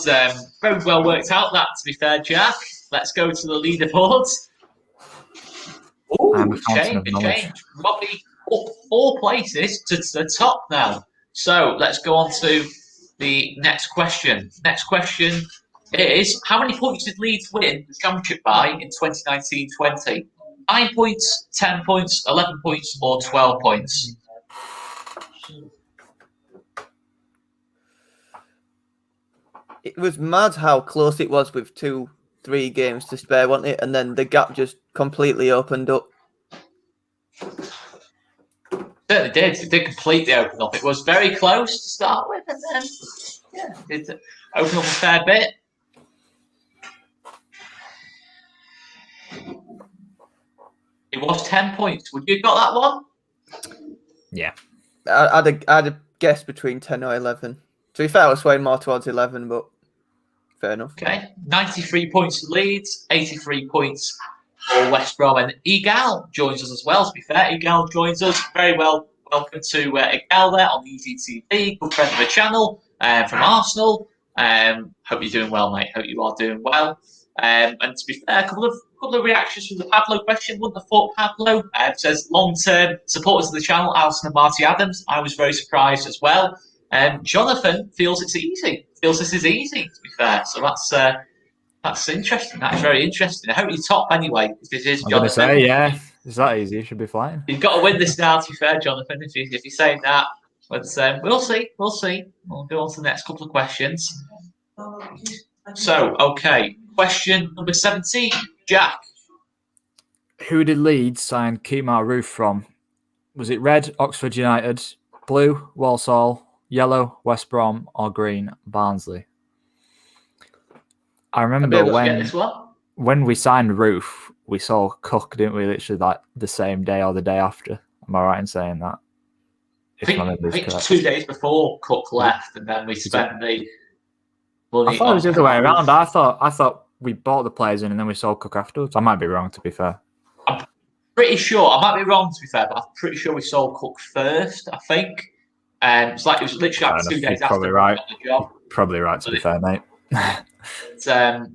Very well worked out, that, to be fair, Jack. Let's go to the leaderboards. Oh, change. Robbie up 4 places to the top now. So let's go on to the next question. Next question is, how many points did Leeds win the championship by in 2019-20? 9 points, 10 points, 11 points, or 12 points? It was mad how close it was with 2-3 games to spare, wasn't it? And then the gap just completely opened up. Certainly did. It did completely open up. It was very close to start with, and then it did open up a fair bit. It was 10 points. Would you have got that one? Yeah. I'd a guess between 10 or 11. To be fair, I was swaying more towards 11, but fair enough. Okay. 93 points for Leeds, 83 points for West Brom. And Egal joins us as well, to be fair. Egal joins us. Very well. Welcome to Egal there on Easy TV. Good friend of the channel from Arsenal. Hope you're doing well, mate. Hope you are doing well. And to be fair, a couple of reactions from the Pablo question. Wouldn't have thought Pablo says long-term supporters of the channel, Alison and Marty Adams. I was very surprised as well. Jonathan feels it's easy. Feels this is easy, to be fair. So that's interesting. That's very interesting. I hope you top anyway. If this is Jonathan. I'm going to say, yeah. Is that easy? You should be flying. You've got to win this now, to be fair, Jonathan, if you're saying that. But we'll see. We'll go on to the next couple of questions. So, okay. Question number 17. Jack. Who did Leeds sign Kemar Roof from? Was it red, Oxford United, blue, Walsall, yellow, West Brom, or green, Barnsley? I remember when we signed Roof, we saw Cook, didn't we? Literally like the same day or the day after. Am I right in saying that? I think it was 2 days before Cook left, and then we spent the money. I thought it was the other way around. I thought we bought the players in and then we sold Cook afterwards. I might be wrong, to be fair. I'm pretty sure. I might be wrong, to be fair, but I'm pretty sure we sold Cook first. I think. It's like it was literally like 2 days after we got the job. Probably right, to be fair, mate. I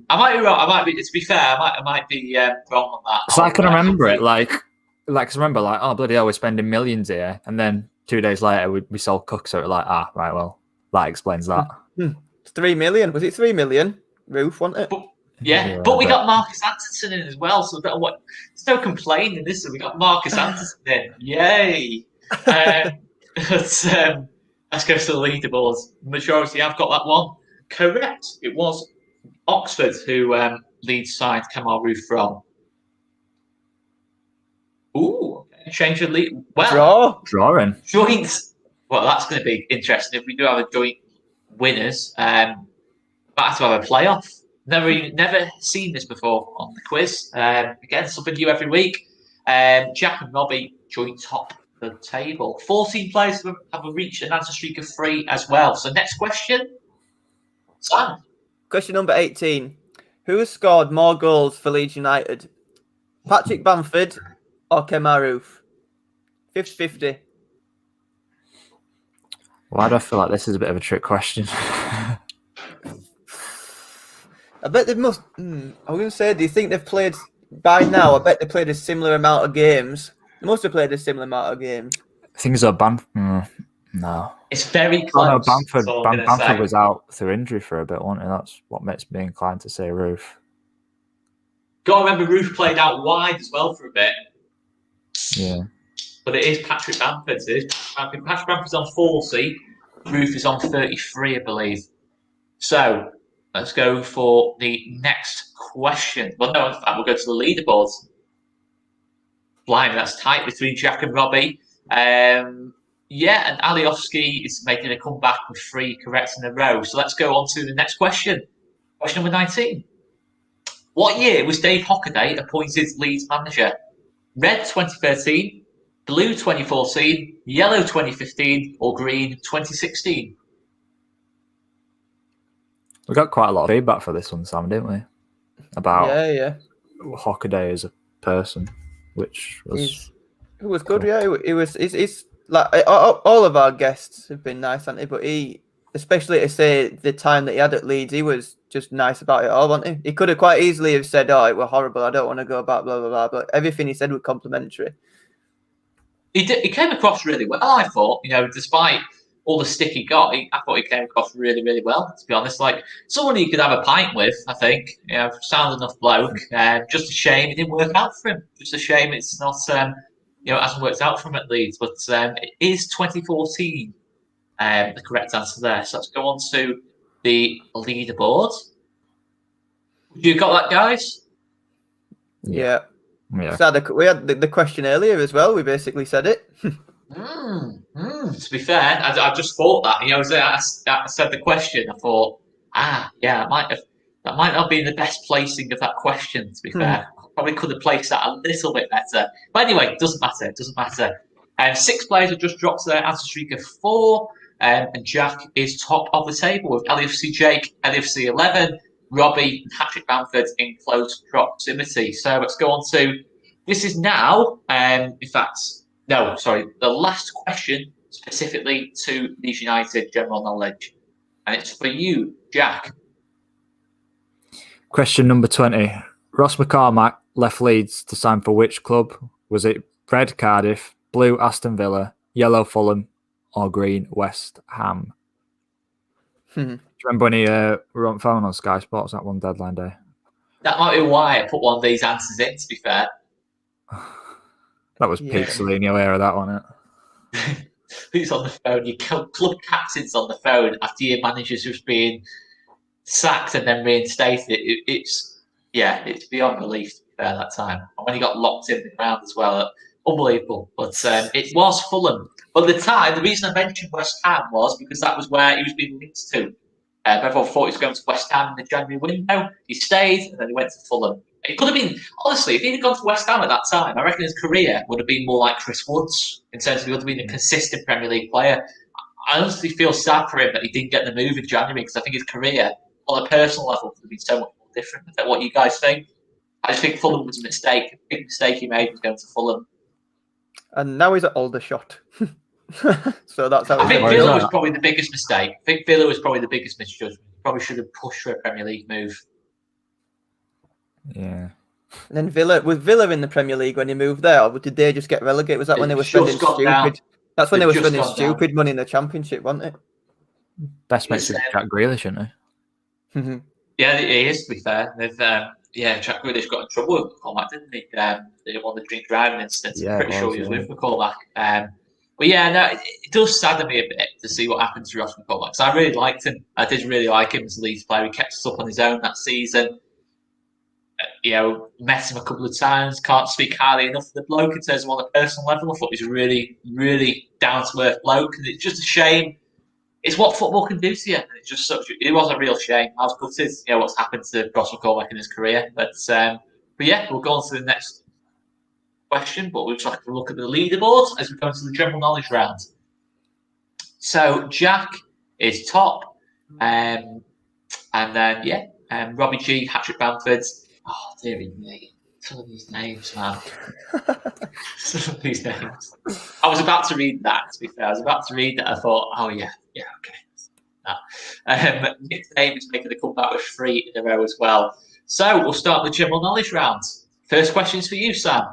might be wrong. To be fair, I might be wrong on that. So I can remember it, oh bloody hell, we're spending millions here, and then 2 days later we sold Cook, so it right, well, that explains that. It's 3 million. Was it 3 million? Roof, wasn't it? But we got Marcus Anderson in as well, so there's no complaining, is there? We got Marcus Anderson in. Yay! Let's go to the leaderboards. Majority have got that one correct. It was Oxford who Leeds signed Kemar Roof from. Ooh, change the lead. Well, drawing. Joint Well, that's going to be interesting. If we do have a joint winners, might have to have a playoff. Never seen this before on the quiz. Again, something new every week. Jack and Robbie joint top of the table. 14 players have reached an answer streak of 3 as well. So next question, Sam. Question number 18. Who has scored more goals for Leeds United? Patrick Bamford or Kemar Roof? 50-50. Why do I feel like this is a bit of a trick question? I bet they must. I'm going to say, do you think they've played by now? I bet they played a similar amount of games. They must have played a similar amount of games. Things are no. It's very close. Bamford was out through injury for a bit, wasn't he? That's what makes me inclined to say Roof. Got to remember, Roof played out wide as well for a bit. Yeah. But it is Patrick Bamford. Patrick Bamford's on 40. Roof is on 33, I believe. So let's go for the next question. Well, no, in fact, we'll go to the leaderboards. Blimey, that's tight between Jack and Robbie. And Aliofsky is making a comeback with 3 correct in a row. So let's go on to the next question. Question number 19. What year was Dave Hockaday appointed Leeds manager? Red 2013, Blue 2014, Yellow 2015, or Green 2016? We got quite a lot of feedback for this one, Sam, didn't we? About Hockaday as a person, which was it was good. Cool. Yeah, it was. It's like all of our guests have been nice, haven't they? But he, especially to say the time that he had at Leeds, he was just nice about it all, wasn't he? He could have quite easily have said, "Oh, it was horrible. I don't want to go back." Blah blah blah. But everything he said was complimentary. He came across really well, I thought. Despite all the stick he got, I thought he came across really, really well, to be honest. Like, someone you could have a pint with, I think. Sound enough bloke. Just a shame it didn't work out for him. Just a shame it's not, it hasn't worked out for him at Leeds. But it is 2014, the correct answer there. So let's go on to the leaderboard. You got that, guys? Yeah. So we had the question earlier as well. We basically said it. To be fair, I just thought that. I said the question. I thought, that might not be the best placing of that question. To be fair, I probably could have placed that a little bit better. But anyway, it doesn't matter. It doesn't matter. 6 players have just dropped their answer streak of 4, and Jack is top of the table with LFC Jake, LFC 11. Robbie and Patrick Bamford in close proximity. So let's go on to, this is now, the last question specifically to Leeds United general knowledge. And it's for you, Jack. Question number 20. Ross McCormack left Leeds to sign for which club? Was it red Cardiff, blue Aston Villa, yellow Fulham, or green West Ham? Do you remember when he were on phone on Sky Sports that one deadline day? That might be why I put one of these answers in, to be fair. That was Pete Salinio era, that one. Who's on the phone? Your club captain's on the phone after your manager's just being sacked and then reinstated. It's beyond belief, to be fair, that time. And when he got locked in the ground as well, unbelievable. But it was Fulham. But at the time, the reason I mentioned West Ham was because that was where he was being linked to. Everyone thought he was going to West Ham in the January window. He stayed, and then he went to Fulham. It could have been, honestly, if he'd have gone to West Ham at that time, I reckon his career would have been more like Chris Wood's in terms of he would have been a consistent Premier League player. I honestly feel sad for him that he didn't get the move in January because I think his career, on a personal level, would have been so much more different. Is that what you guys think? I just think Fulham was a mistake. A big mistake he made was going to Fulham. And now he's at Aldershot. So that's how I think Villa was probably the biggest mistake. I think Villa was probably the biggest misjudgment. Probably should have pushed for a Premier League move. Yeah. And then Villa in the Premier League when he moved there, or did they just get relegated? Was that when they were spending stupid? Down. That's when they were spending stupid money in the Championship, wasn't it? Best mates with Jack Grealish, isn't he? Mm-hmm. Yeah, he is. To be fair, Jack Grealish got in trouble with McCormack, didn't he? They won the drink driving incident. I'm pretty sure he was with McCormack. But it does sadden me a bit to see what happened to Ross McCormack. So I really liked him. I did really like him as a Leeds player. He kept us up on his own that season. met him a couple of times. Can't speak highly enough of the bloke in terms of on a personal level. I thought he was a really, really down to earth bloke, and it's just a shame. It's what football can do to you. And it's just it was a real shame. I was gutted, what's happened to Ross McCormack in his career. But yeah, we'll go on to the next question. But we'll just have to look at the leaderboard as we go into the general knowledge round. So Jack is top, and then Robbie G, Patrick Bamford. Oh dearie me, some of these names, man. Some of these names. I was about to read that. To be fair, I was about to read that. I thought, oh yeah, okay. Nick's name is making a comeback with 3 in a row as well. So we'll start the general knowledge round. First questions for you, Sam.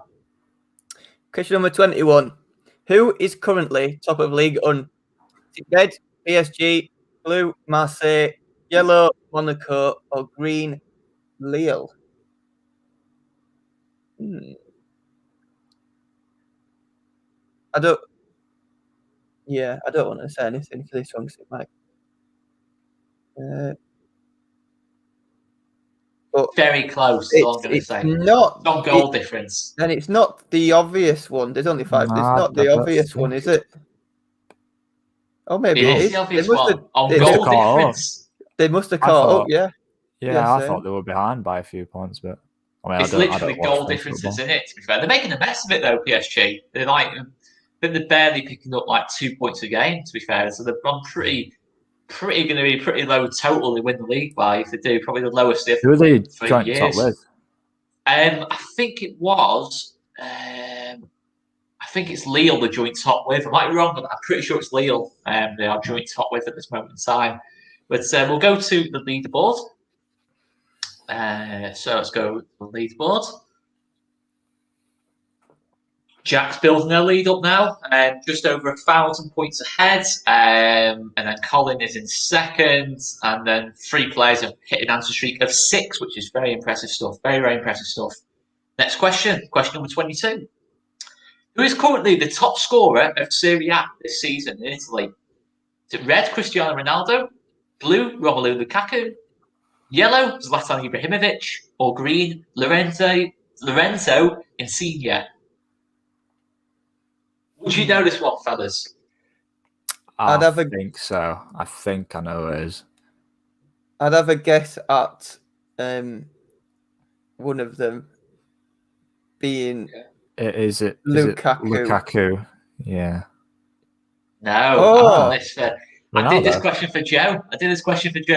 Question number 21. Who is currently top of League One? Is it red, PSG, blue, Marseille, yellow, Monaco, or green, Lille? I don't want to say anything for this one because it might. But very close. That's all I'm going to say. Not goal difference, and it's not the obvious one. There's only 5. It's not the obvious one, is it? Oh, maybe it is. The obvious one. On goal difference. They must have caught up. Yeah. Yeah, I thought they were behind by a few points, but it's literally goal differences in it. To be fair, they're making a mess of it though. PSG. They're barely picking up like 2 points a game. To be fair, so they've gone pretty going to be pretty low total. They win the league by if they do probably the lowest. Who are they joint top with? I think it was. I think it's Lille the joint top with. I might be wrong, but I'm pretty sure it's Lille. They are joint top with at this moment in time. But we'll go to the leaderboard. So let's go to the leaderboard. Jack's building their lead up now, just over 1,000 points ahead. And then Colin is in second. And then 3 players have hit an answer streak of 6, which is very impressive stuff. Very, very impressive stuff. Next question. Question number 22. Who is currently the top scorer of Serie A this season in Italy? Is it red, Cristiano Ronaldo? Blue, Romelu Lukaku? Yellow, Zlatan Ibrahimovic? Or green, Lorenzo Insigne? Would you know this one, fellas? I think so. I think I know who it is. I'd have a guess at one of them being Is it Lukaku? Lukaku? Yeah. No. I did this question for Joe.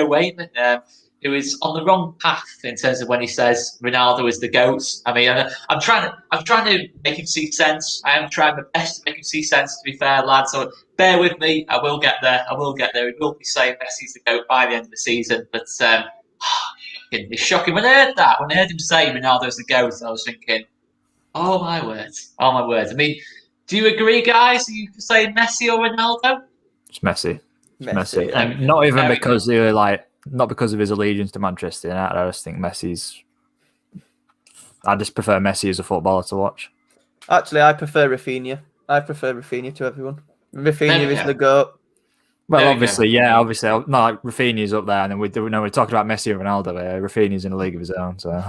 Wayman, who is on the wrong path in terms of when he says Ronaldo is the GOAT. I mean, I'm trying to make him see sense. I am trying my best to make him see sense, to be fair, lads. So bear with me. I will get there. He will be saying Messi's the GOAT by the end of the season. But it's shocking. When I heard him say Ronaldo's the GOAT, I was thinking, oh my words. I mean, do you agree, guys? Are you saying Messi or Ronaldo? It's Messi. And not even because they're not because of his allegiance to Manchester United. I just think I just prefer Messi as a footballer to watch. Actually, I prefer Rafinha. To everyone. Rafinha is the GOAT. Well, obviously. No, like Rafinha's up there, and then we're talking about Messi and Ronaldo. Rafinha's in a league of his own, so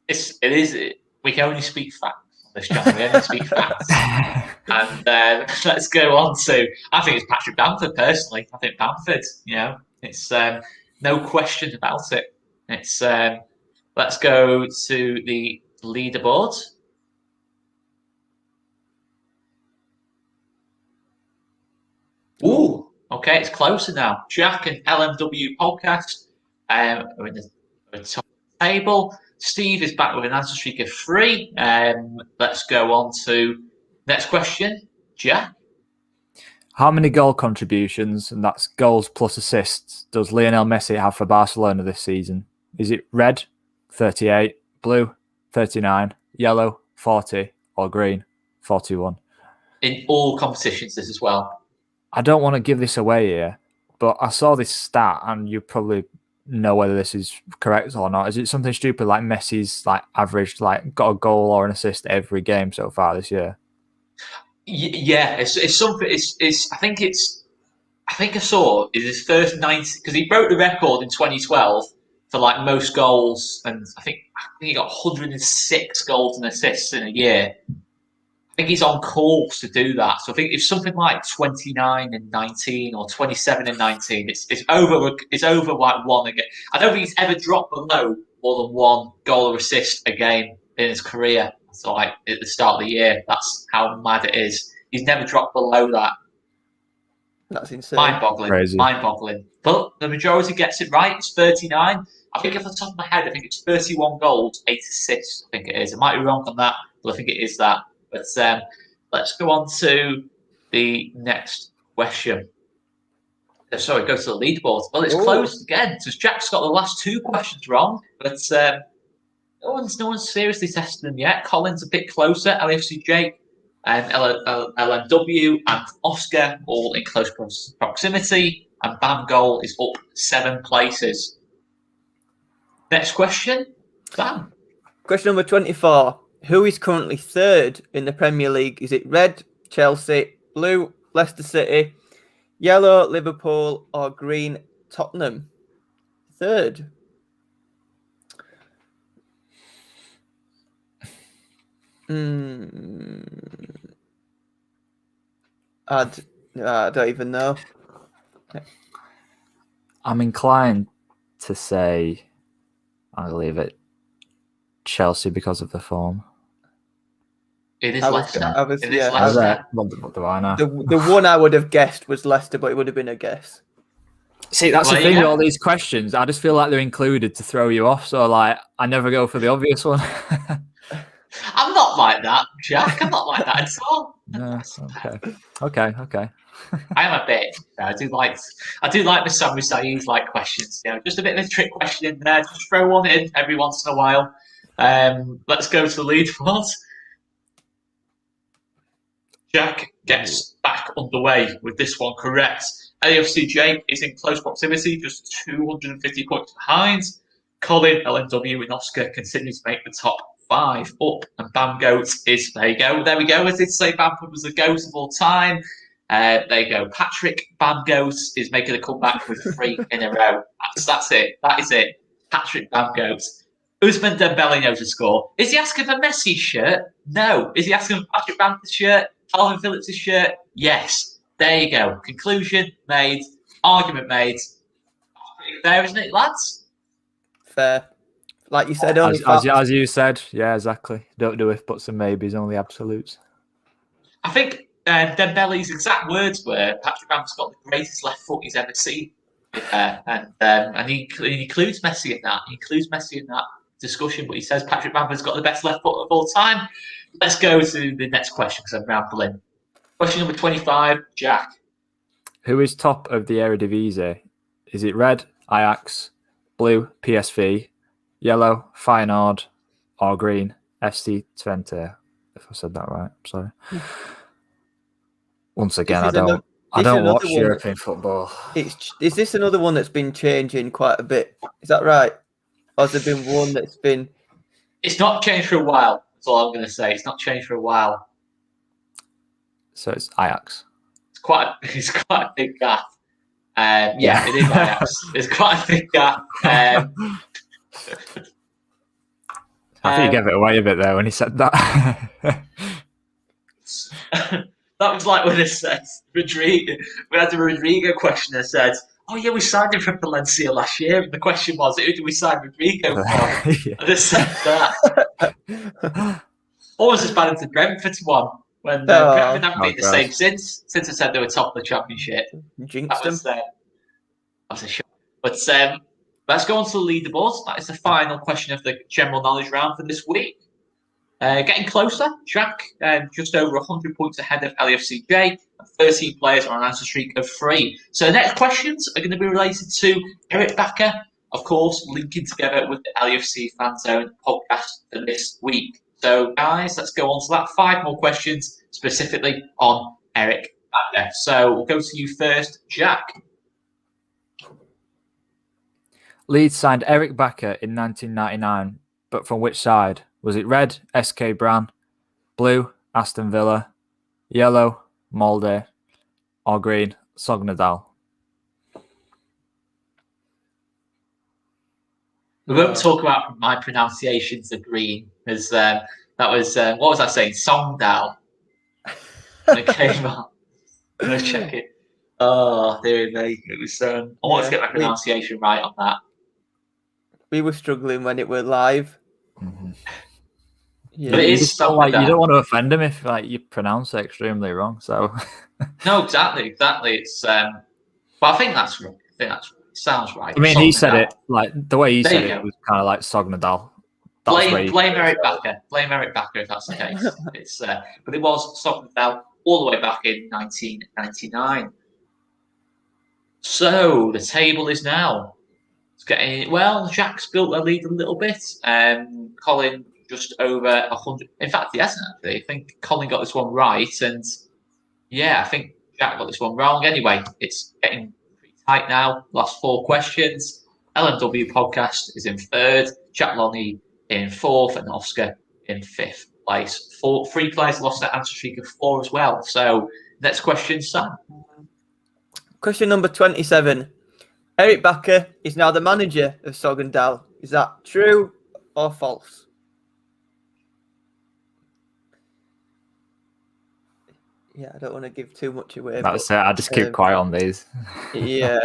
it is. We can only speak facts on this channel. We only speak facts. And let's go on to. I think it's Patrick Bamford personally. I think Bamford. It's no question about it. It's let's go to the leaderboard. Ooh, okay, it's closer now. Jack and LMW podcast are in the top table. Steve is back with an answer streak of 3. Let's go on to next question. Jack? How many goal contributions, and that's goals plus assists, does Lionel Messi have for Barcelona this season? Is it red, 38, blue, 39, yellow, 40, or green, 41? In all competitions, this as well. I don't want to give this away here, but I saw this stat, and you probably know whether this is correct or not. Is it something stupid like Messi's averaged got a goal or an assist every game so far this year? Yeah, it's something. I think I saw is his first 90 because he broke the record in 2012 for like most goals, and I think he got 106 goals and assists in a year. I think he's on course to do that. So I think if something like 29 and 19 or 27 and 19, it's over. It's over like one again. I don't think he's ever dropped below more than one goal or assist a game in his career. So like at the start of the year, that's how mad it is. He's never dropped below that. That's insane. Mind-boggling. Crazy. Mind-boggling. But the majority gets it right. It's 39. I think off the top of my head, I think it's 31 goals, 8 assists. I think it is. I might be wrong on that, but I think it is that. But let's go on to the next question. Sorry, go to the leaderboard. Well, it's closed again. So Jack's got the last 2 questions wrong, but no one's seriously tested them yet. Colin's a bit closer. LAFC Jake and LMW and Oscar all in close proximity, and Bam Goal is up 7 places. Next question, Bam. Question number 24. Who is currently 3rd in the Premier League? Is it red, Chelsea, blue, Leicester City, yellow, Liverpool, or green, Tottenham? 3rd. I don't even know. I'm inclined to say I'll leave it Chelsea because of the form. It is Leicester. What do I know? The one I would have guessed was Leicester, but it would have been a guess. See, that's the thing with all these questions. I just feel like they're included to throw you off. So, like, I never go for the obvious one. I'm not like that, Jack. I'm not like that at all. No, okay. I am a bit. I do like the Samu Saeed like questions. Just a bit of a trick question in there. Just throw one in every once in a while. Let's go to the leaderboard. Jack gets back underway with this one correct. LAFC Jake is in close proximity, just 250 points behind. Colin, LMW, and Oscar continue to make the top 5 up, and Bam Goat is there we go. As did say, Bam was the goat of all time. There you go. Patrick Bam Goat is making a comeback with 3 in a row. That's it. That is it. Patrick Bam Goat. Ousmane Dembele knows the score. Is he asking for Messi's shirt? No. Is he asking for Patrick Bam's shirt? Calvin Phillips' shirt? Yes. There you go. Conclusion made. Argument made. Fair, isn't it, lads? Fair. Like you said, as you said, yeah, exactly. Don't do if buts and maybes, only absolutes. I think Dembele's exact words were Patrick Bam's got the greatest left foot he's ever seen. And he includes Messi in that. He includes Messi in that discussion, but he says Patrick Bamford's got the best left foot of all time. Let's go to the next question because I'm rambling. Question number 25, Jack. Who is top of the Eredivisie? Is it red, Ajax, blue, PSV, yellow, Feyenoord, or green, FC Twente? If I said that right, I'm sorry. Once again, I don't watch European football. Is this another one that's been changing quite a bit? Is that right? Or has there been one that's been... It's not changed for a while. That's all I'm going to say. It's not changed for a while. So it's Ajax. It's quite a big gap. It is Ajax. It's quite a big gap. I think you gave it away a bit there when he said that. That was like when it said Rodrigo. We had the Rodrigo question that said, "Oh yeah, we signed him from Valencia last year." And the question was, "Who did we sign Rodrigo from?" Yeah. I just said that. Almost as bad as the Brentford one when Brentford haven't been the same since I said they were top of the championship. Jinxed them. That was a shock. But let's go on to the leaderboard. That is the final question of the general knowledge round for this week. Getting closer, Jack, just over 100 points ahead of LAFCJ, and 13 players on an answer streak of 3. So the next questions are going to be related to Eric Backer, of course, linking together with the LAFC Fan Zone podcast for this week. So, guys, let's go on to that. 5 more questions specifically on Eric Backer. So we'll go to you first, Jack. Leeds signed Eric Backer in 1999, but from which side? Was it red, SK Brann, blue, Aston Villa, yellow, Molde, or green, Sognadal? We won't talk about my pronunciations of green, as that was what was I saying? Songdal. When it came on. I'm gonna check it. Oh, dear me. It was. I wanted to get my pronunciation right on that. We were struggling when it were live. Mm-hmm. Yeah. But it is like, you don't want to offend him if like you pronounce it extremely wrong. So no, exactly. It's but I think that's right. Sounds right. I mean, he said it like the way he said it was kind of like Sognadal. Blame Eric Backer. Blame Eric Backer if that's the case. It's but it was Sognadal all the way back in 1999. So the table is now. It's getting well. Jack's built their lead a little bit. Colin just over 100. In fact, he hasn't actually. I think Colin got this one right, and I think Jack got this one wrong. Anyway, it's getting pretty tight now. Last 4 questions. LMW podcast is in 3rd. Jack Lonnie in 4th, and Oscar in 5th place. 3 players lost their answer streak of 4 as well. So next question, Sam. Question number 27. Eric Backer is now the manager of Sogndal. Is that true or false? Yeah, I don't want to give too much away. That's it. I just keep quiet on these. Yeah.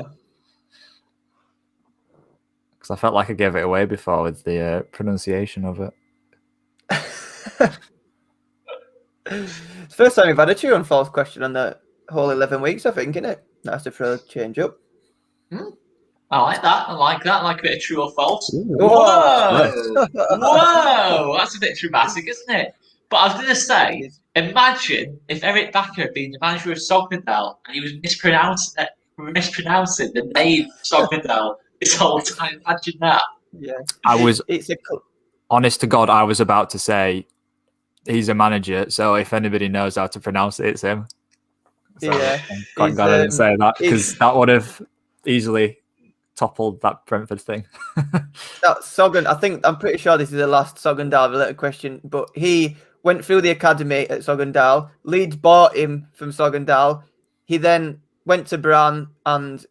Because I felt like I gave it away before with the pronunciation of it. It's the first time we've had a true and false question on the whole 11 weeks, I think, isn't it? Nice to throw a change up. I like that. I like a bit of true or false. Whoa! Whoa! That's a bit dramatic, isn't it? But I was going to say, imagine if Eric Backer had been the manager of Sogndal and he was mispronouncing the name Sogndal this whole time. Imagine that. Yeah. Honest to God, I was about to say he's a manager, so if anybody knows how to pronounce it, it's him. So yeah. I'm quite glad I didn't say that, because that would have easily toppled that Brentford thing. I'm pretty sure this is the last Sogndal related question, but he went through the academy at Sogndal. Leeds bought him from Sogndal. He then went to Brann and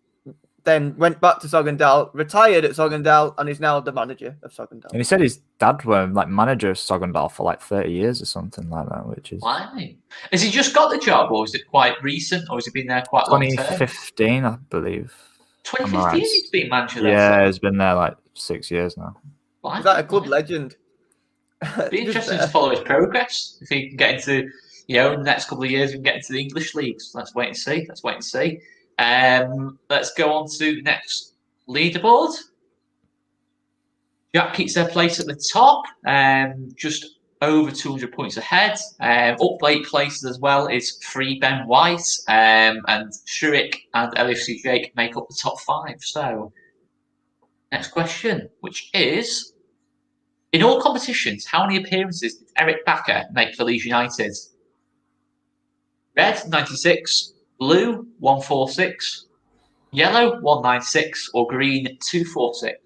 then went back to Sogndal, retired at Sogndal, and is now the manager of Sogndal. And he said his dad were like manager of Sogndal for like 30 years or something like that, which is... Why? Has he just got the job, or is it quite recent, or has he been there quite long term? 2015, I believe. 2015 he's been manager there? Yeah, he's been there like 6 years now. Is that a club legend? It'd be interesting to follow his progress. If he can get into, in the next couple of years, we can get into the English leagues. Let's wait and see. Let's go on to the next leaderboard. Jack keeps their place at the top, just over 200 points ahead. Up 8 places as well is Free Ben White, and Shurik and LFC Jake make up the top 5. So, next question, which is, in all competitions, how many appearances did Eric Backer make for Leeds United? Red, 96, blue, 146, yellow, 196, or green, 246?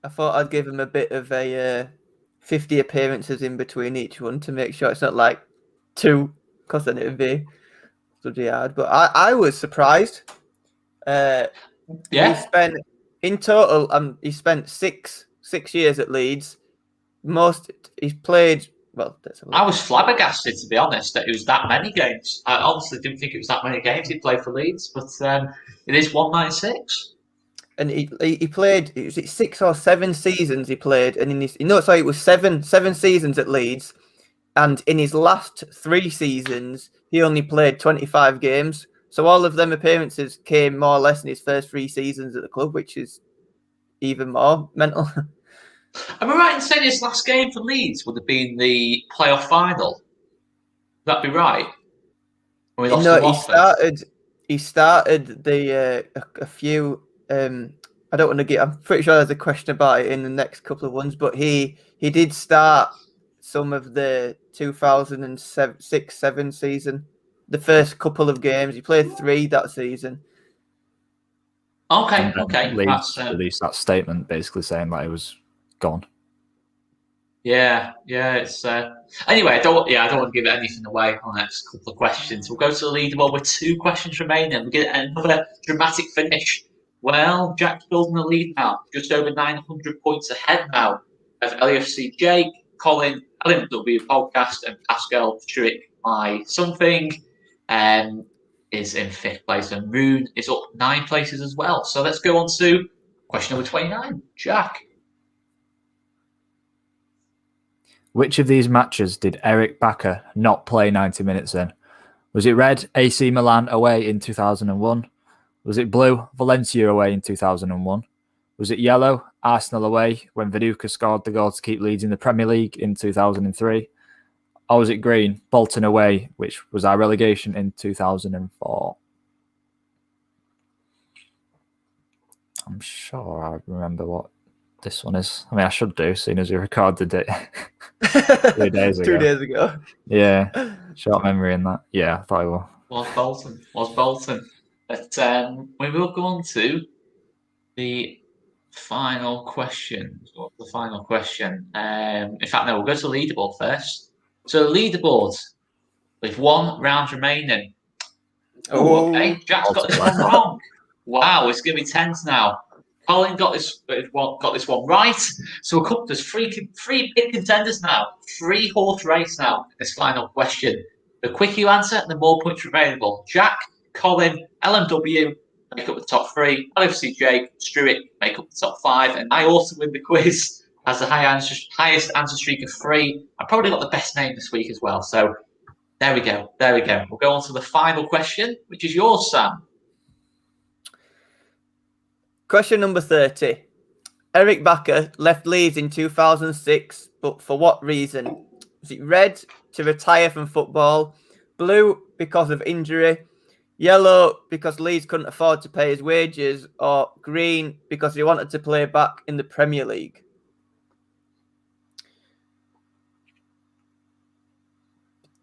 I thought I'd give him a bit of a 50 appearances in between each one to make sure it's not like 2, because then it would be bloody hard. But I was surprised. He spent, in total, he spent six years at Leeds. He's played... Well, I was flabbergasted, to be honest, that it was that many games. I honestly didn't think it was that many games he played for Leeds, but it is 196. And he played, was it 6 or 7 seasons he played, and it was seven seasons at Leeds, and in his last 3 seasons he only played 25 games. So all of them appearances came more or less in his first 3 seasons at the club, which is even more mental. Am I right in saying his last game for Leeds would have been the playoff final? Would that be right? He started a few. I don't want to get. I'm pretty sure there's a question about it in the next couple of ones, but he did start some of the 2006-07 season. The first couple of games he played 3 that season. Okay. Leeds released that statement basically saying that it was gone. Yeah. It's anyway. I don't want to give anything away on the next couple of questions. We'll go to the leaderboard with 2 questions remaining. We get another dramatic finish Well, Jack's building the lead now, just over 900 points ahead now of LAFC Jake, Colin, LMW Podcast, and Pascal Strick by something is in 5th place, and Rune is up 9 places as well. So let's go on to question number 29. Jack. Which of these matches did Eric Bakker not play 90 minutes in? Was it red, AC Milan away in 2001? Was it blue, Valencia away in 2001? Was it yellow, Arsenal away when Viduka scored the goal to keep Leeds in the Premier League in 2003? Or was it green, Bolton away, which was our relegation in 2004? I'm sure I remember what this one is. I mean, I should do, seeing as we recorded it 3 days ago. 2 days ago. Yeah, short memory in that. Yeah, I thought it was. Was Bolton. But we will go on to the final question. What's the final question? In fact, no, we'll go to the leaderboard first. So the leaderboard, with 1 round remaining. Oh, okay. Jack's got this one wrong. Wow, it's going to be tense now. Colin got this one right. So there's three big contenders now. 3-horse race now. This final question. The quicker you answer, the more points are available. Jack, Colin, LMW make up the top 3. LFC Jake, Stuart make up the top 5, and I also win the quiz as the highest answer streak of 3. I probably got the best name this week as well. So there we go. We'll go on to the final question, which is yours, Sam. Question number 30. Eric Bakker left Leeds in 2006, but for what reason? Was it red, to retire from football, blue because of injury, yellow because Leeds couldn't afford to pay his wages, or green because he wanted to play back in the Premier League?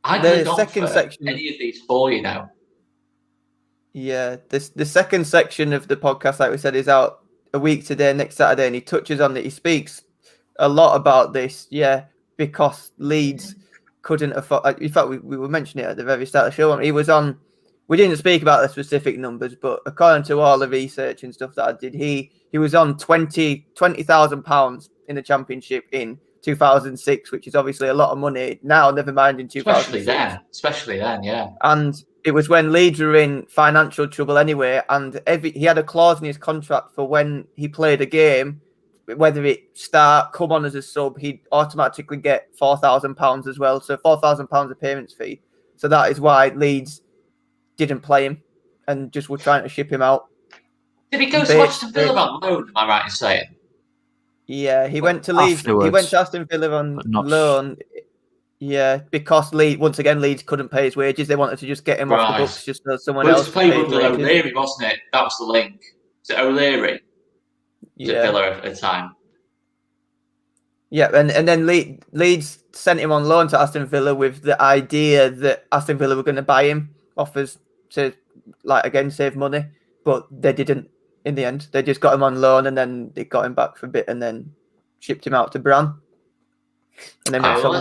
I could have gone for section, any of these for you now. Yeah, the second section of the podcast, like we said, is out a week today, next Saturday, and he touches on it. He speaks a lot about this, because Leeds couldn't afford. In fact, we were mentioning it at the very start of the show. He was on. We didn't speak about the specific numbers, but according to all the research and stuff that I did, he was on £20,000 in the Championship in 2006, which is obviously a lot of money now. Never mind in 2006. Especially then, yeah. And it was when Leeds were in financial trouble anyway, and he had a clause in his contract for when he played a game, whether it come on as a sub, he'd automatically get £4,000 as well. So £4,000 appearance fee. So that is why Leeds didn't play him and just were trying to ship him out. Did he go to Aston Villa on loan? Am I right in saying? Yeah, he went to Leeds. He went to Aston Villa on loan. Yeah, because Leeds couldn't pay his wages. They wanted to just get him off the books, just so someone else paid with O'Leary, wasn't it? That was the link. Is it O'Leary? Yeah. Villa at the time. Yeah, and then Leeds sent him on loan to Aston Villa with the idea that Aston Villa were going to buy him, offers to save money, but they didn't in the end. They just got him on loan, and then they got him back for a bit, and then shipped him out to Bran. And then let's go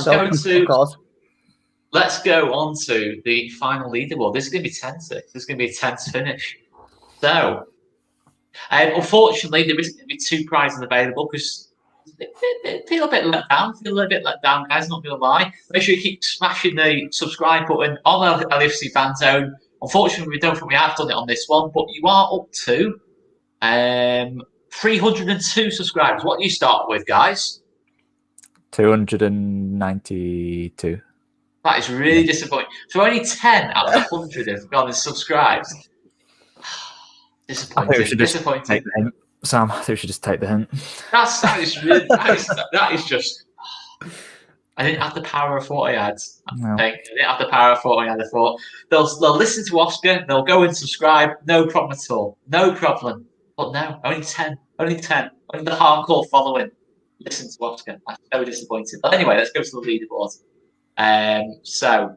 on to the final leaderboard. This is going to be tense. This is going to be a tense finish. So, unfortunately, there isn't going to be 2 prizes available because I feel a bit let down. Guys, not going to lie. Make sure you keep smashing the subscribe button on LFC Fan Zone. Unfortunately, we don't think we have done it on this one, but you are up to 302 subscribers. What do you start with, guys? 292. That is really disappointing. So only 10 out of 100 have gone and subscribed. Disappointing. I think we should just take the hint. Sam, I think we should just take the hint. That is just. I didn't have the power of what I had. I didn't have the power of what I had. I thought they'll listen to Oscar, they'll go and subscribe, no problem at all, no problem. But no, only 10, only the hardcore following. Listen to Oscar. I'm so disappointed. But anyway, let's go to the leaderboard. So,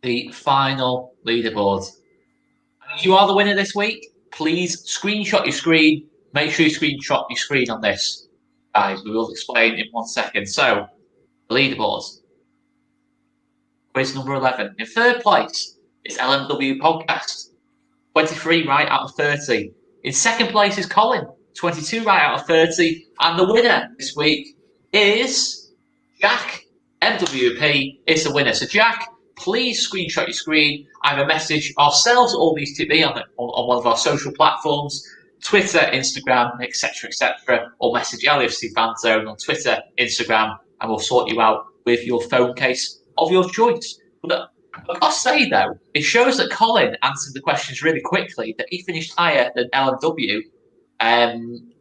the final leaderboard. You are the winner this week. Please screenshot your screen. Make sure you screenshot your screen on this. Guys, we will explain in 1 second. So, the leaderboards. Quiz number 11. In 3rd place is LMW Podcast. 23 right out of 30. In second place is Colin, 22 right out of 30. And the winner this week is Jack. MWP is the winner. So, Jack, please screenshot your screen, either message ourselves or all these to be on one of our social platforms, Twitter, Instagram, etc., or message LFC Fanzone on Twitter, Instagram, and we'll sort you out with your phone case of your choice. But I've got to say, though, it shows that Colin answered the questions really quickly, that he finished higher than LMW,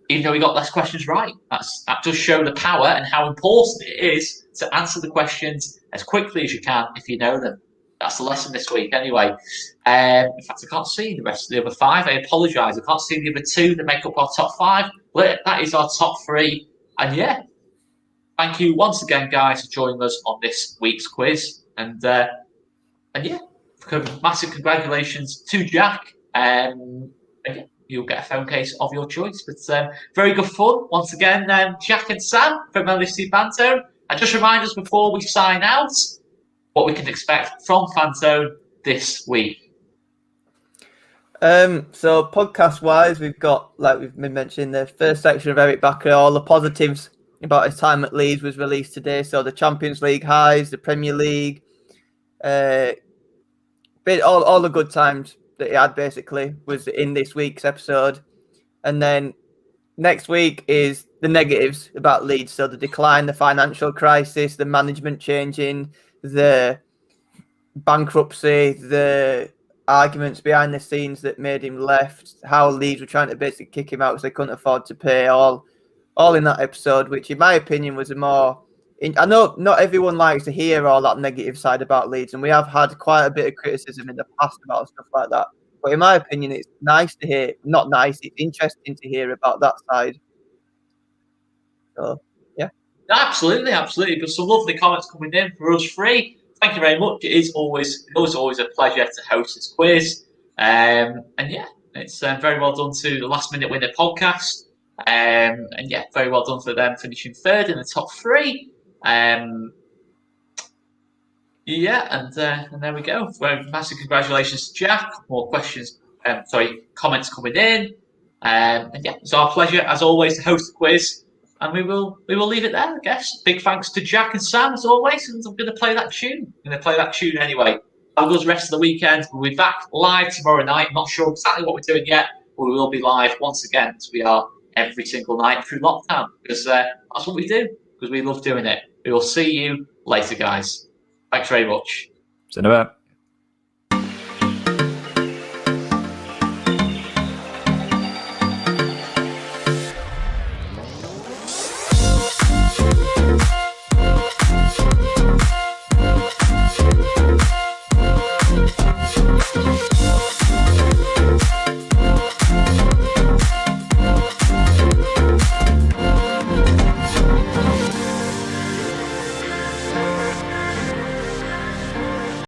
even though he got less questions right. That does show the power and how important it is to answer the questions as quickly as you can if you know them. That's the lesson this week, anyway. In fact, I can't see the rest of the other 5. I apologise. I can't see the other 2 that make up our top 5. But that is our top 3. And yeah, thank you once again, guys, for joining us on this week's quiz. And yeah, massive congratulations to Jack. And yeah, you'll get a phone case of your choice. But very good fun once again, Jack and Sam from LFC Banter. And just remind us before we sign out what we can expect from Fantone this week. So podcast wise, we've got, like we've been mentioning, the first section of Eric Backer, all the positives about his time at Leeds was released today. So the Champions League highs, the Premier League, all the good times that he had basically was in this week's episode. And then next week is the negatives about Leeds. So the decline, the financial crisis, the management changing, the bankruptcy, the arguments behind the scenes that made him left, how Leeds were trying to basically kick him out because they couldn't afford to pay, all in that episode, which in my opinion was a more... I know not everyone likes to hear all that negative side about Leeds, and we have had quite a bit of criticism in the past about stuff like that. But in my opinion, it's nice to hear, not nice, it's interesting to hear about that side. So, yeah. Absolutely. But some lovely comments coming in for us 3. Thank you very much. It is always a pleasure to host this quiz. And yeah, it's very well done to the Last Minute Winner podcast. And yeah, very well done for them finishing 3rd in the top 3. Yeah, and there we go. Well, massive congratulations to Jack. More comments coming in. And yeah, it's our pleasure as always to host the quiz. And we will leave it there, I guess. Big thanks to Jack and Sam as always. And I'm going to play that tune. Anyway. Have a good rest of the weekend. We'll be back live tomorrow night. I'm not sure exactly what we're doing yet, but we will be live once again, as we are every single night through lockdown. Because that's what we do. Because we love doing it. We will see you later, guys. Thanks very much. See you in a bit.